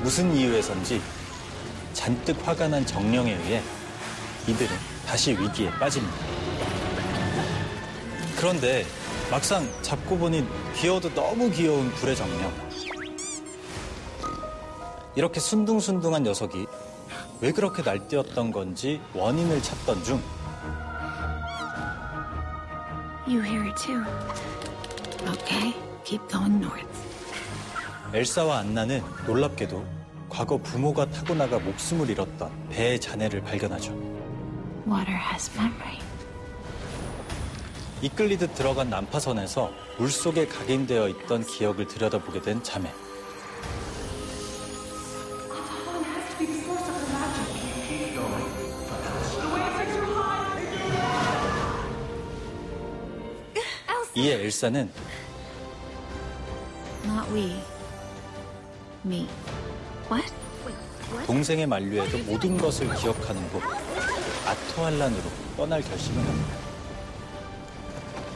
무슨 이유에선지 잔뜩 화가 난 정령에 의해 이들은 다시 위기에 빠집니다. 그런데 막상 잡고 보니 귀여워도 너무 귀여운 불의 정령. 이렇게 순둥순둥한 녀석이 왜 그렇게 날뛰었던 건지 원인을 찾던 중 You hear it too. Okay, keep going north. 엘사와 안나는 놀랍게도 과거 부모가 타고 나가 목숨을 잃었던 배의 잔해를 발견하죠. Water has memory. 이끌리듯 들어간 난파선에서 물속에 각인되어 있던 기억을 들여다보게 된 자매. 이에 엘사는 Not we. Me. What? 동생의 만류에도 모든 것을 기억하는 곳 아토알란으로 떠날 결심을 합니다.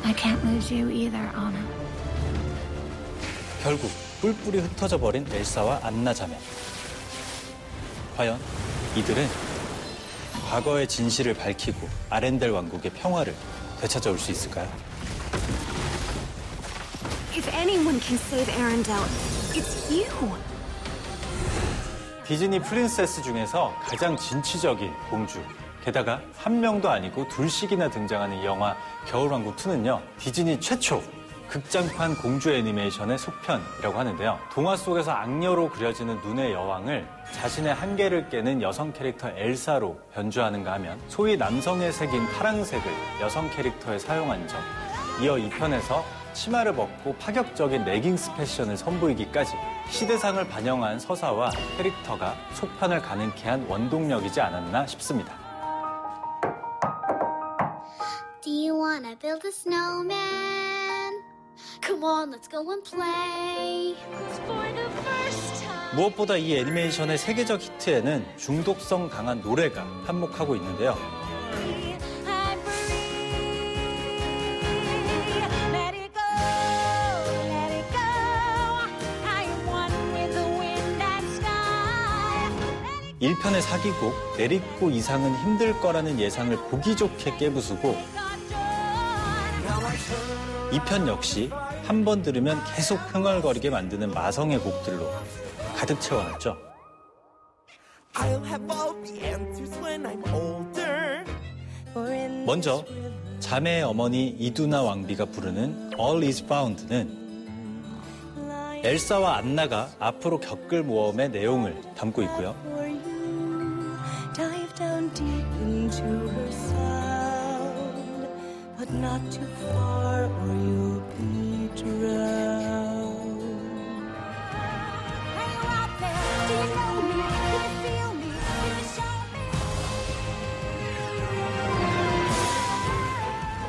I can't lose you either, Anna. 결국 뿔뿔이 흩어져 버린 엘사와 안나 자매. 과연 이들은 과거의 진실을 밝히고 아렌델 왕국의 평화를 되찾아올 수 있을까요? If anyone can save Arendelle, it's you. 디즈니 프린세스 중에서 가장 진취적인 공주. 게다가 한 명도 아니고 둘씩이나 등장하는 이 영화 겨울왕국 2는요. 디즈니 최초 극장판 공주 애니메이션의 속편이라고 하는데요. 동화 속에서 악녀로 그려지는 눈의 여왕을 자신의 한계를 깨는 여성 캐릭터 엘사로 변주하는가 하면 소위 남성의 색인 파랑색을 여성 캐릭터에 사용한 점. 이어 2편에서 치마를 벗고 파격적인 레깅스 패션을 선보이기까지 시대상을 반영한 서사와 캐릭터가 속편을 가능케 한 원동력이지 않았나 싶습니다. Do you wanna build a snowman? Come on, let's go and play. For the first time. 무엇보다 이 애니메이션의 세계적 히트에는 중독성 강한 노래가 한몫하고 있는데요. Let it go, let it go. I am one with the wind and sky. 1편의 사기곡 내리고 이상은 힘들 거라는 예상을 보기 좋게 깨부수고 2편 역시 한 번 들으면 계속 흥얼거리게 만드는 마성의 곡들로 가득 채워놨죠. 먼저 자매의 어머니 이두나 왕비가 부르는 All is Found는 엘사와 안나가 앞으로 겪을 모험의 내용을 담고 있고요. Dive down deep into her sound, but not too far or you'll be drowned. Hey, you out there? Do you know me? Do you feel me? Can you show me?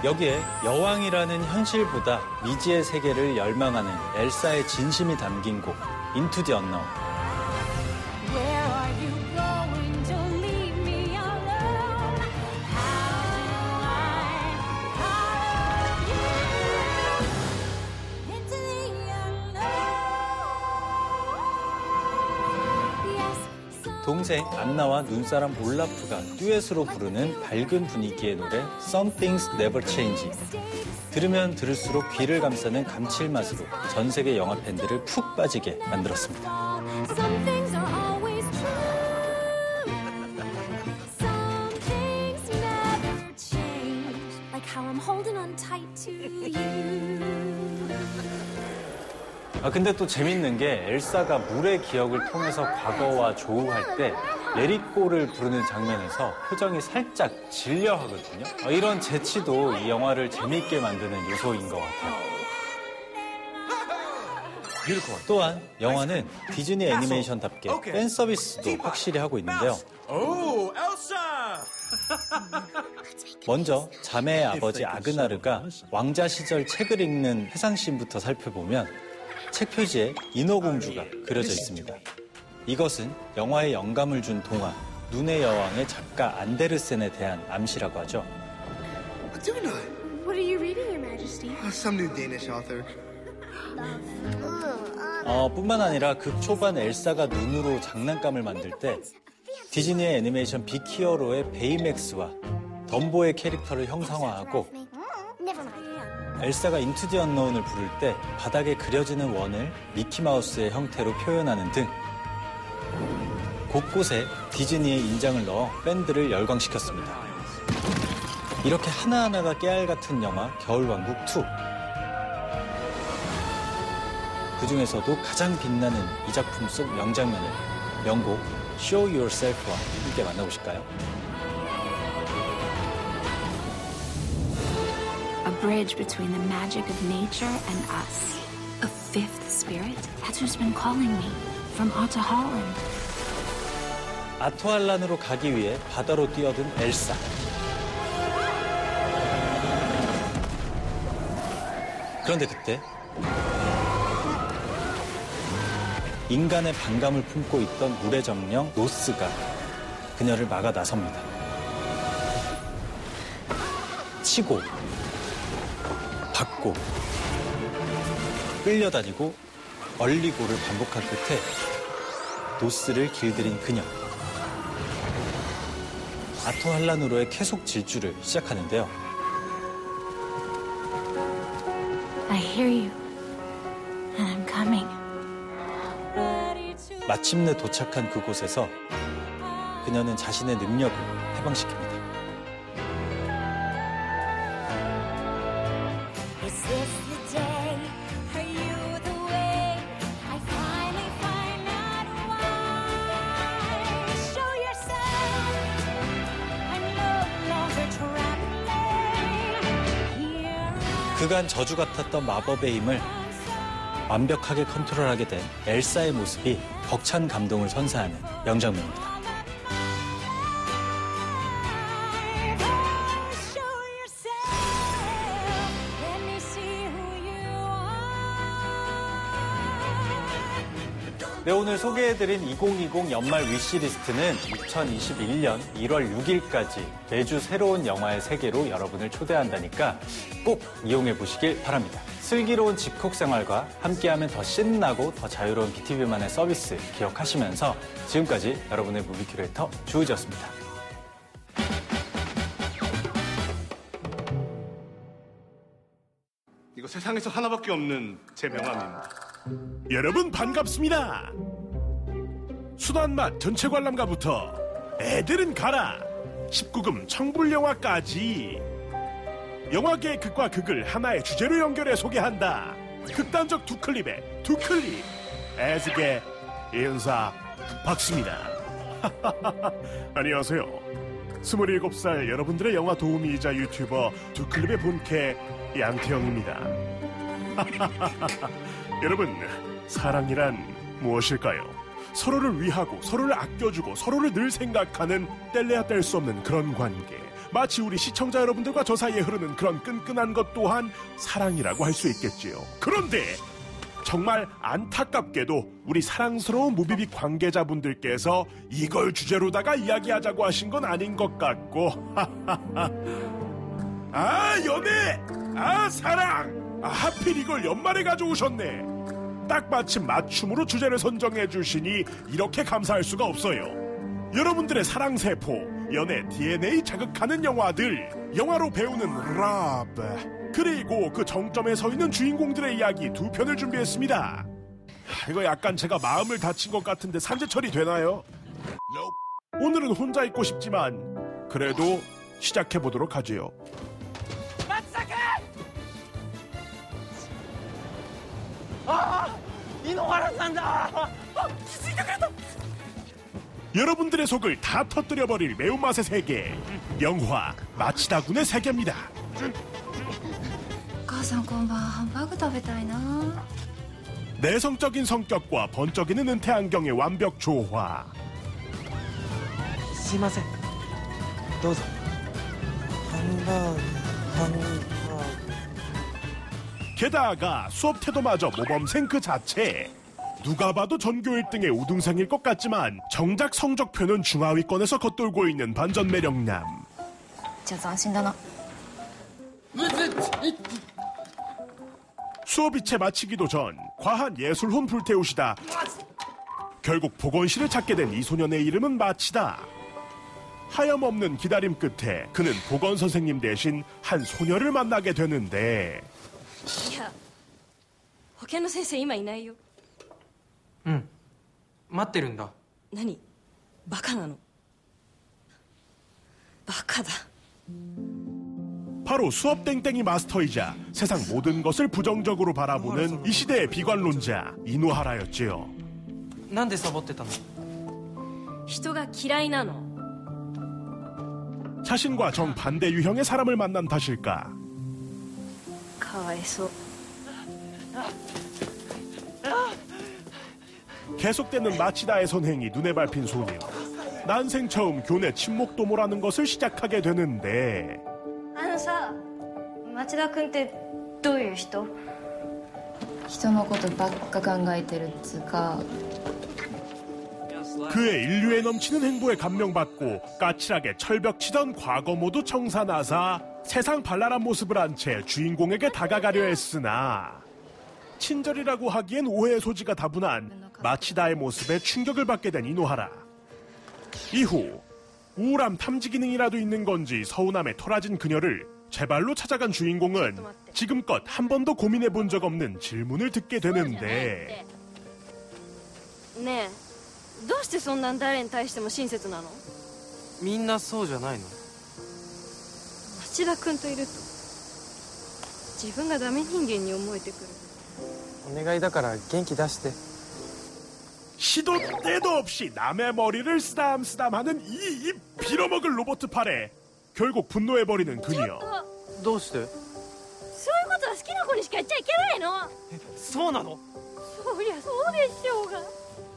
여기에 여왕이라는 현실보다 미지의 세계를 열망하는 엘사의 진심이 담긴 곡 Into the Unknown. Where are you going to leave me alone? How do I follow you into the unknown? Yes. 동생 안나와 눈사람 올라프가 듀엣으로 부르는 밝은 분위기의 노래 Some Things Never Change. 들으면 들을수록 귀를 감싸는 감칠맛으로 전 세계 영화 팬들을 푹 빠지게 만들었습니다. Some things are always true. Some things never change. Like how I'm holding on tight to you. 근데 또 재밌는 게 엘사가 물의 기억을 통해서 과거와 조우할 때 레릿고를 부르는 장면에서 표정이 살짝 질려하거든요. 이런 재치도 이 영화를 재밌게 만드는 요소인 것 같아요. 또한 영화는 디즈니 애니메이션답게 팬 서비스도 확실히 하고 있는데요. 오, 엘사! 먼저 자매의 아버지 아그나르가 왕자 시절 책을 읽는 회상씬부터 살펴보면 책 표지에 인어공주가 그려져 있습니다. 이것은 영화에 영감을 준 동화 눈의 여왕의 작가 안데르센에 대한 암시라고 하죠. What are you reading, Your Majesty? Some new Danish author. 뿐만 아니라 극 초반 엘사가 눈으로 장난감을 만들 때 디즈니의 애니메이션 빅히어로의 베이맥스와 덤보의 캐릭터를 형상화하고 엘사가 인투 디 언노운을 부를 때 바닥에 그려지는 원을 미키마우스의 형태로 표현하는 등 곳곳에 디즈니의 인장을 넣어 팬들을 열광시켰습니다. 이렇게 하나하나가 깨알 같은 영화 겨울왕국 2. 그중에서도 가장 빛나는 이 작품 속 명장면을 명곡 Show Yourself와 함께 만나보실까요? A bridge between the magic of nature and us. A fifth spirit? That's who's been calling me. From Otta Holland. 아토알란으로 가기 위해 바다로 뛰어든 엘사. 그런데 그때 인간의 반감을 품고 있던 물의 정령 노스가 그녀를 막아 나섭니다. 치고 받고 끌려다니고 얼리고를 반복한 끝에 노스를 길들인 그녀. 아토할란으로의 계속 질주를 시작하는데요. I hear you. And I'm coming. 마침내 도착한 그곳에서 그녀는 자신의 능력을 해방시킵니다. Is this the day? Are you the way? I finally find out why. Show yourself. I'm no longer traveling. Here 그간 저주 같았던 마법의 힘을 완벽하게 컨트롤하게 된 엘사의 모습이 벅찬 감동을 선사하는 명장면입니다. 네, 오늘 소개해드린 2020 연말 위시리스트는 2021년 1월 6일까지 매주 새로운 영화의 세계로 여러분을 초대한다니까 꼭 이용해보시길 바랍니다. 슬기로운 집콕 생활과 함께하면 더 신나고 더 자유로운 BTV만의 서비스 기억하시면서 지금까지 여러분의 무비 큐레이터 주우지였습니다. 이거 세상에서 하나밖에 없는 제 명함입니다. 여러분 반갑습니다. 순한맛 전체 관람가부터 애들은 가라 19금 청불영화까지 영화계의 극과 극을 하나의 주제로 연결해 소개한다. 극단적 두 클립의 두 클립 애즈계 인사 박수입니다. 안녕하세요. 27살 여러분들의 영화 도우미이자 유튜버 두 클립의 본캐 양태형입니다. 여러분, 사랑이란 무엇일까요? 서로를 위하고 서로를 아껴주고 서로를 늘 생각하는 뗄래야 뗄 수 없는 그런 관계, 마치 우리 시청자 여러분들과 저 사이에 흐르는 그런 끈끈한 것 또한 사랑이라고 할 수 있겠지요. 그런데 정말 안타깝게도 우리 사랑스러운 무비빅 관계자분들께서 이걸 주제로다가 이야기하자고 하신 건 아닌 것 같고 아 연애! 아 사랑! 아 하필 이걸 연말에 가져오셨네. 딱 마침 맞춤으로 주제를 선정해 주시니 이렇게 감사할 수가 없어요. 여러분들의 사랑세포, 연애 DNA 자극하는 영화들, 영화로 배우는 러브, 그리고 그 정점에 서 있는 주인공들의 이야기 두 편을 준비했습니다. 이거 약간 제가 마음을 다친 것 같은데 산재 처리 되나요? 오늘은 혼자 있고 싶지만 그래도 시작해보도록 하지요. 여러분들의 속을 다 터뜨려버릴 매운맛의 세계, 영화 마치다군의 세계입니다. お母さんこんばんは。ハンバーグ食べたいな。 내성적인 성격과 번쩍이는 은퇴 안경의 완벽 조화. すいません。どうぞ。ハンバーグ。 게다가 수업 태도마저 모범생 그 자체. 누가 봐도 전교 1등의 우등생일 것 같지만 정작 성적표는 중하위권에서 겉돌고 있는 반전 매력남. じゃあ斬新だな。 수업이 채 마치기도 전 과한 예술혼 불태우시다. 결국 보건실을 찾게 된 이 소년의 이름은 마치다. 하염없는 기다림 끝에 그는 보건 선생님 대신 한 소녀를 만나게 되는데. いや、保健の先生今いないよ。待ってるんだ。何？バカなの？バカだ。 바로 수업 땡땡이 마스터이자 세상 모든 것을 부정적으로 바라보는 이 시대의 비관론자 이노하라였지요. なんでサボってたの？人が嫌いなの。 자신과 정반대 유형의 사람을 만난 탓일까? かわいそう。 계속되는 마치다의 선행이 눈에 밟힌 소녀. 난생 처음 교내 친목 도모라는 것을 시작하게 되는데. あのさ、町田君ってどういう人？人のことばっか考えてるっつうか。 그의 인류에 넘치는 행보에 감명받고 까칠하게 철벽치던 과거 모두 청산하사 세상 발랄한 모습을 한 채 주인공에게 다가가려 했으나 친절이라고 하기엔 오해의 소지가 다분한 마치다의 모습에 충격을 받게 된 이노하라. 이후 우울함 탐지 기능이라도 있는 건지 서운함에 토라진 그녀를 제발로 찾아간 주인공은 지금껏 한 번도 고민해 본 적 없는 질문을 듣게 되는데. ねえ、どうしてそんな誰に対しても親切なの？みんなそうじゃないの？町田君といると自分がダメ人間に思えてくる。お願いだから元気出して。 시도 때도 없이 남의 머리를 쓰담쓰담하는 이 빌어먹을 로봇 팔에 결국 분노해버리는 그녀. どうして？そういうことは好きな子にしか言っちゃいけないの。そうなの？そりゃそうでしょうが。っ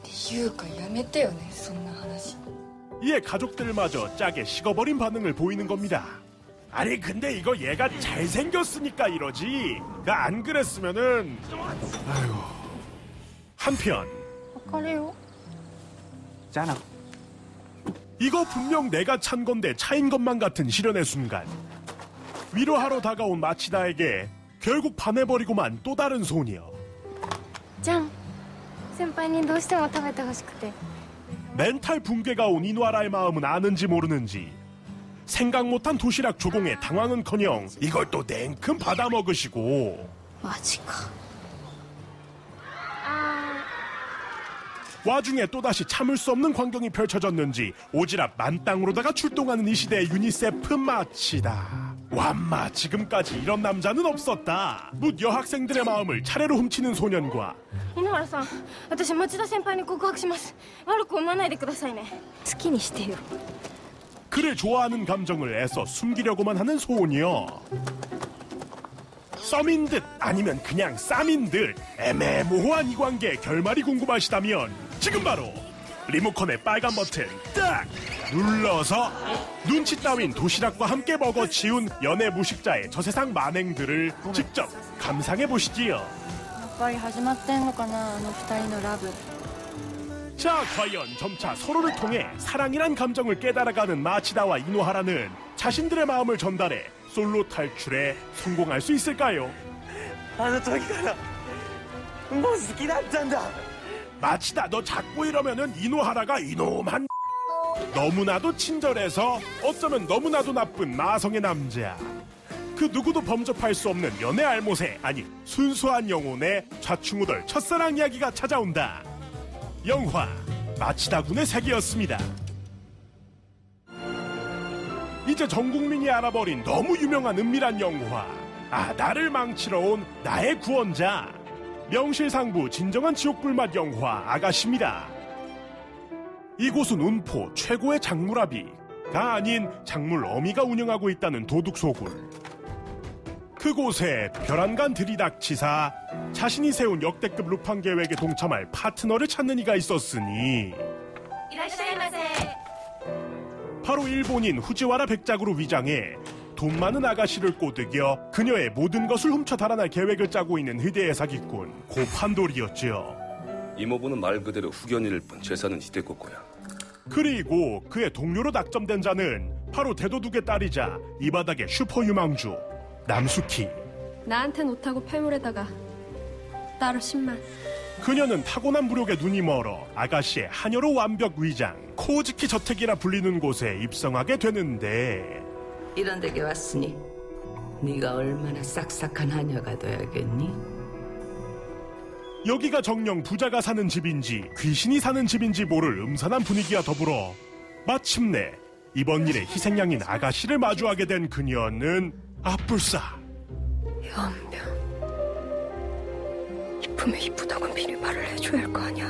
ていうかやめてよね、そんな話。 이에 가족들마저 짜게 식어버린 반응을 보이는 겁니다. 아니 근데 이거 얘가 잘생겼으니까 이러지. 안 그랬으면은. 아휴. 한편. 別れよ。 잖아. 이거 분명 내가 찬 건데 차인 것만 같은 시련의 순간. 위로하러 다가온 마치다에게 결국 반해버리고만 또 다른 소녀. じゃん。先輩にどうしても食べてほしくて。 멘탈 붕괴가 온 이노하라의 마음은 아는지 모르는지 생각 못한 도시락 조공에 당황은커녕 이걸 또 냉큼 받아먹으시고. 마지까. 와중에 또다시 참을 수 없는 광경이 펼쳐졌는지 오지랖 만땅으로다가 출동하는 이 시대의 유니세프 마치다. 완마 지금까지 이런 남자는 없었다. 묻 여학생들의 마음을 차례로 훔치는 소년과 井ノ原さん、私町田先輩に告白します。悪く思わないでくださいね。好きにしてよ。 그를 좋아하는 감정을 애써 숨기려고만 하는 소녀. 썸인 듯 아니면 그냥 쌈인 듯 애매모호한 이 관계의 결말이 궁금하시다면 지금 바로 리모컨의 빨간 버튼 딱! 눌러서 눈치 따윈 도시락과 함께 먹어치운 연애 무식자의 저세상 만행들을 직접 감상해 보시지요. やっぱり始まってんのかな、あの二人のラブ。 자, 과연 점차 서로를 통해 사랑이란 감정을 깨달아가는 마치다와 이노하라는 자신들의 마음을 전달해 솔로 탈출에 성공할 수 있을까요? あの時からもう好きだったんだ. 마치다, 너 자꾸 이러면은 이노하라가 이놈한 너무나도 친절해서 어쩌면 너무나도 나쁜 마성의 남자. 그 누구도 범접할 수 없는 연애 알못의, 아니 순수한 영혼의 좌충우돌 첫사랑 이야기가 찾아온다. 영화 마치다군의 세계였습니다. 이제 전 국민이 알아버린 너무 유명한 은밀한 영화, 나를 망치러 온 나의 구원자. 명실상부 진정한 지옥불맛 영화 아가씨입니다. 이곳은 운포 최고의 작물아비가 아닌 작물 어미가 운영하고 있다는 도둑소굴. 그곳에 별안간 들이닥치사 자신이 세운 역대급 루팡 계획에 동참할 파트너를 찾는 이가 있었으니 바로 일본인 후지와라 백작으로 위장해 돈 많은 아가씨를 꼬드겨 그녀의 모든 것을 훔쳐 달아날 계획을 짜고 있는 희대의 사기꾼 고판돌이었지요. 이모부는 말 그대로 후견일 뿐 재산은 히데코 거야. 그리고 그의 동료로 낙점된 자는 바로 대도둑의 딸이자 이 바닥의 슈퍼 유망주 남수키. 나한텐 옷하고 폐물에다가 따로 10만. 그녀는 타고난 무력에 눈이 멀어 아가씨의 하녀로 완벽 위장 코우즈키 저택이라 불리는 곳에 입성하게 되는데, 이런 데게 왔으니 네가 얼마나 싹싹한 하녀가 돼야겠니? 여기가 정녕 부자가 사는 집인지 귀신이 사는 집인지 모를 음산한 분위기와 더불어 마침내 이번 일의 희생양인 아가씨를 마주하게 된 그녀는 아뿔싸 연병. 이쁘면 이쁘다고 미리 말을 해줘야 할 거 아니야.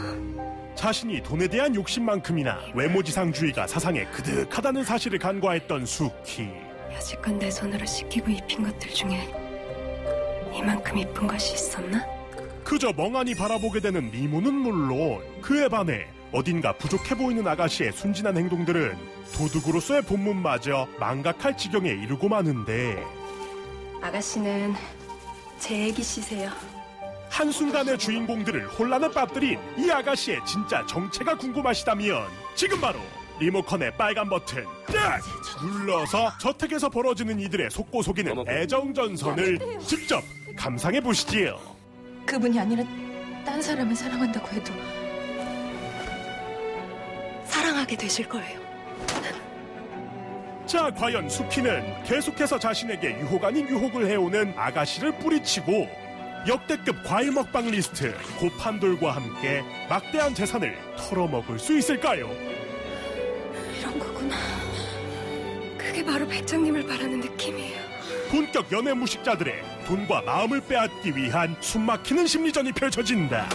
자신이 돈에 대한 욕심만큼이나 외모지상주의가 사상에 그득하다는 사실을 간과했던 수키. 여지껏 내 손으로 시키고 입힌 것들 중에 이만큼 이쁜 것이 있었나? 그저 멍하니 바라보게 되는 미모는 물론 그에 반해 어딘가 부족해 보이는 아가씨의 순진한 행동들은 도둑으로서의 본문마저 망각할 지경에 이르고 마는데, 아가씨는 제 애기씨세요. 한순간의 주인공들을 혼란에 빠뜨린 이 아가씨의 진짜 정체가 궁금하시다면 지금 바로 리모컨의 빨간 버튼 딱 눌러서 저택에서 벌어지는 이들의 속고 속이는 애정전선을 직접 감상해 보시지요. 그분이 아니라 딴 사람을 사랑한다고 해도 사랑하게 되실 거예요. 자, 과연 수키는 계속해서 자신에게 유혹 아닌 유혹을 해오는 아가씨를 뿌리치고 역대급 과일 먹방 리스트 고판돌과 함께 막대한 재산을 털어먹을 수 있을까요? 이런 거구나. 그게 바로 백장님을 바라는 느낌이에요. 본격 연애 무식자들의 돈과 마음을 빼앗기 위한 숨막히는 심리전이 펼쳐진다.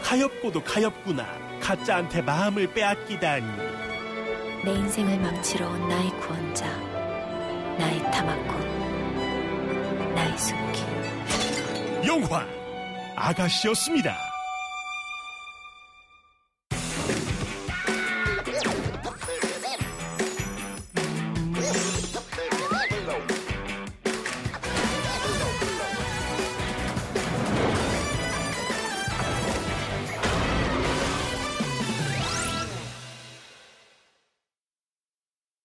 가엾고도 가엾구나. 가짜한테 마음을 빼앗기다니. 내 인생을 망치러 온 나의 구원자, 나의 타마꾼, 나의 숙기. 영화 아가씨였습니다.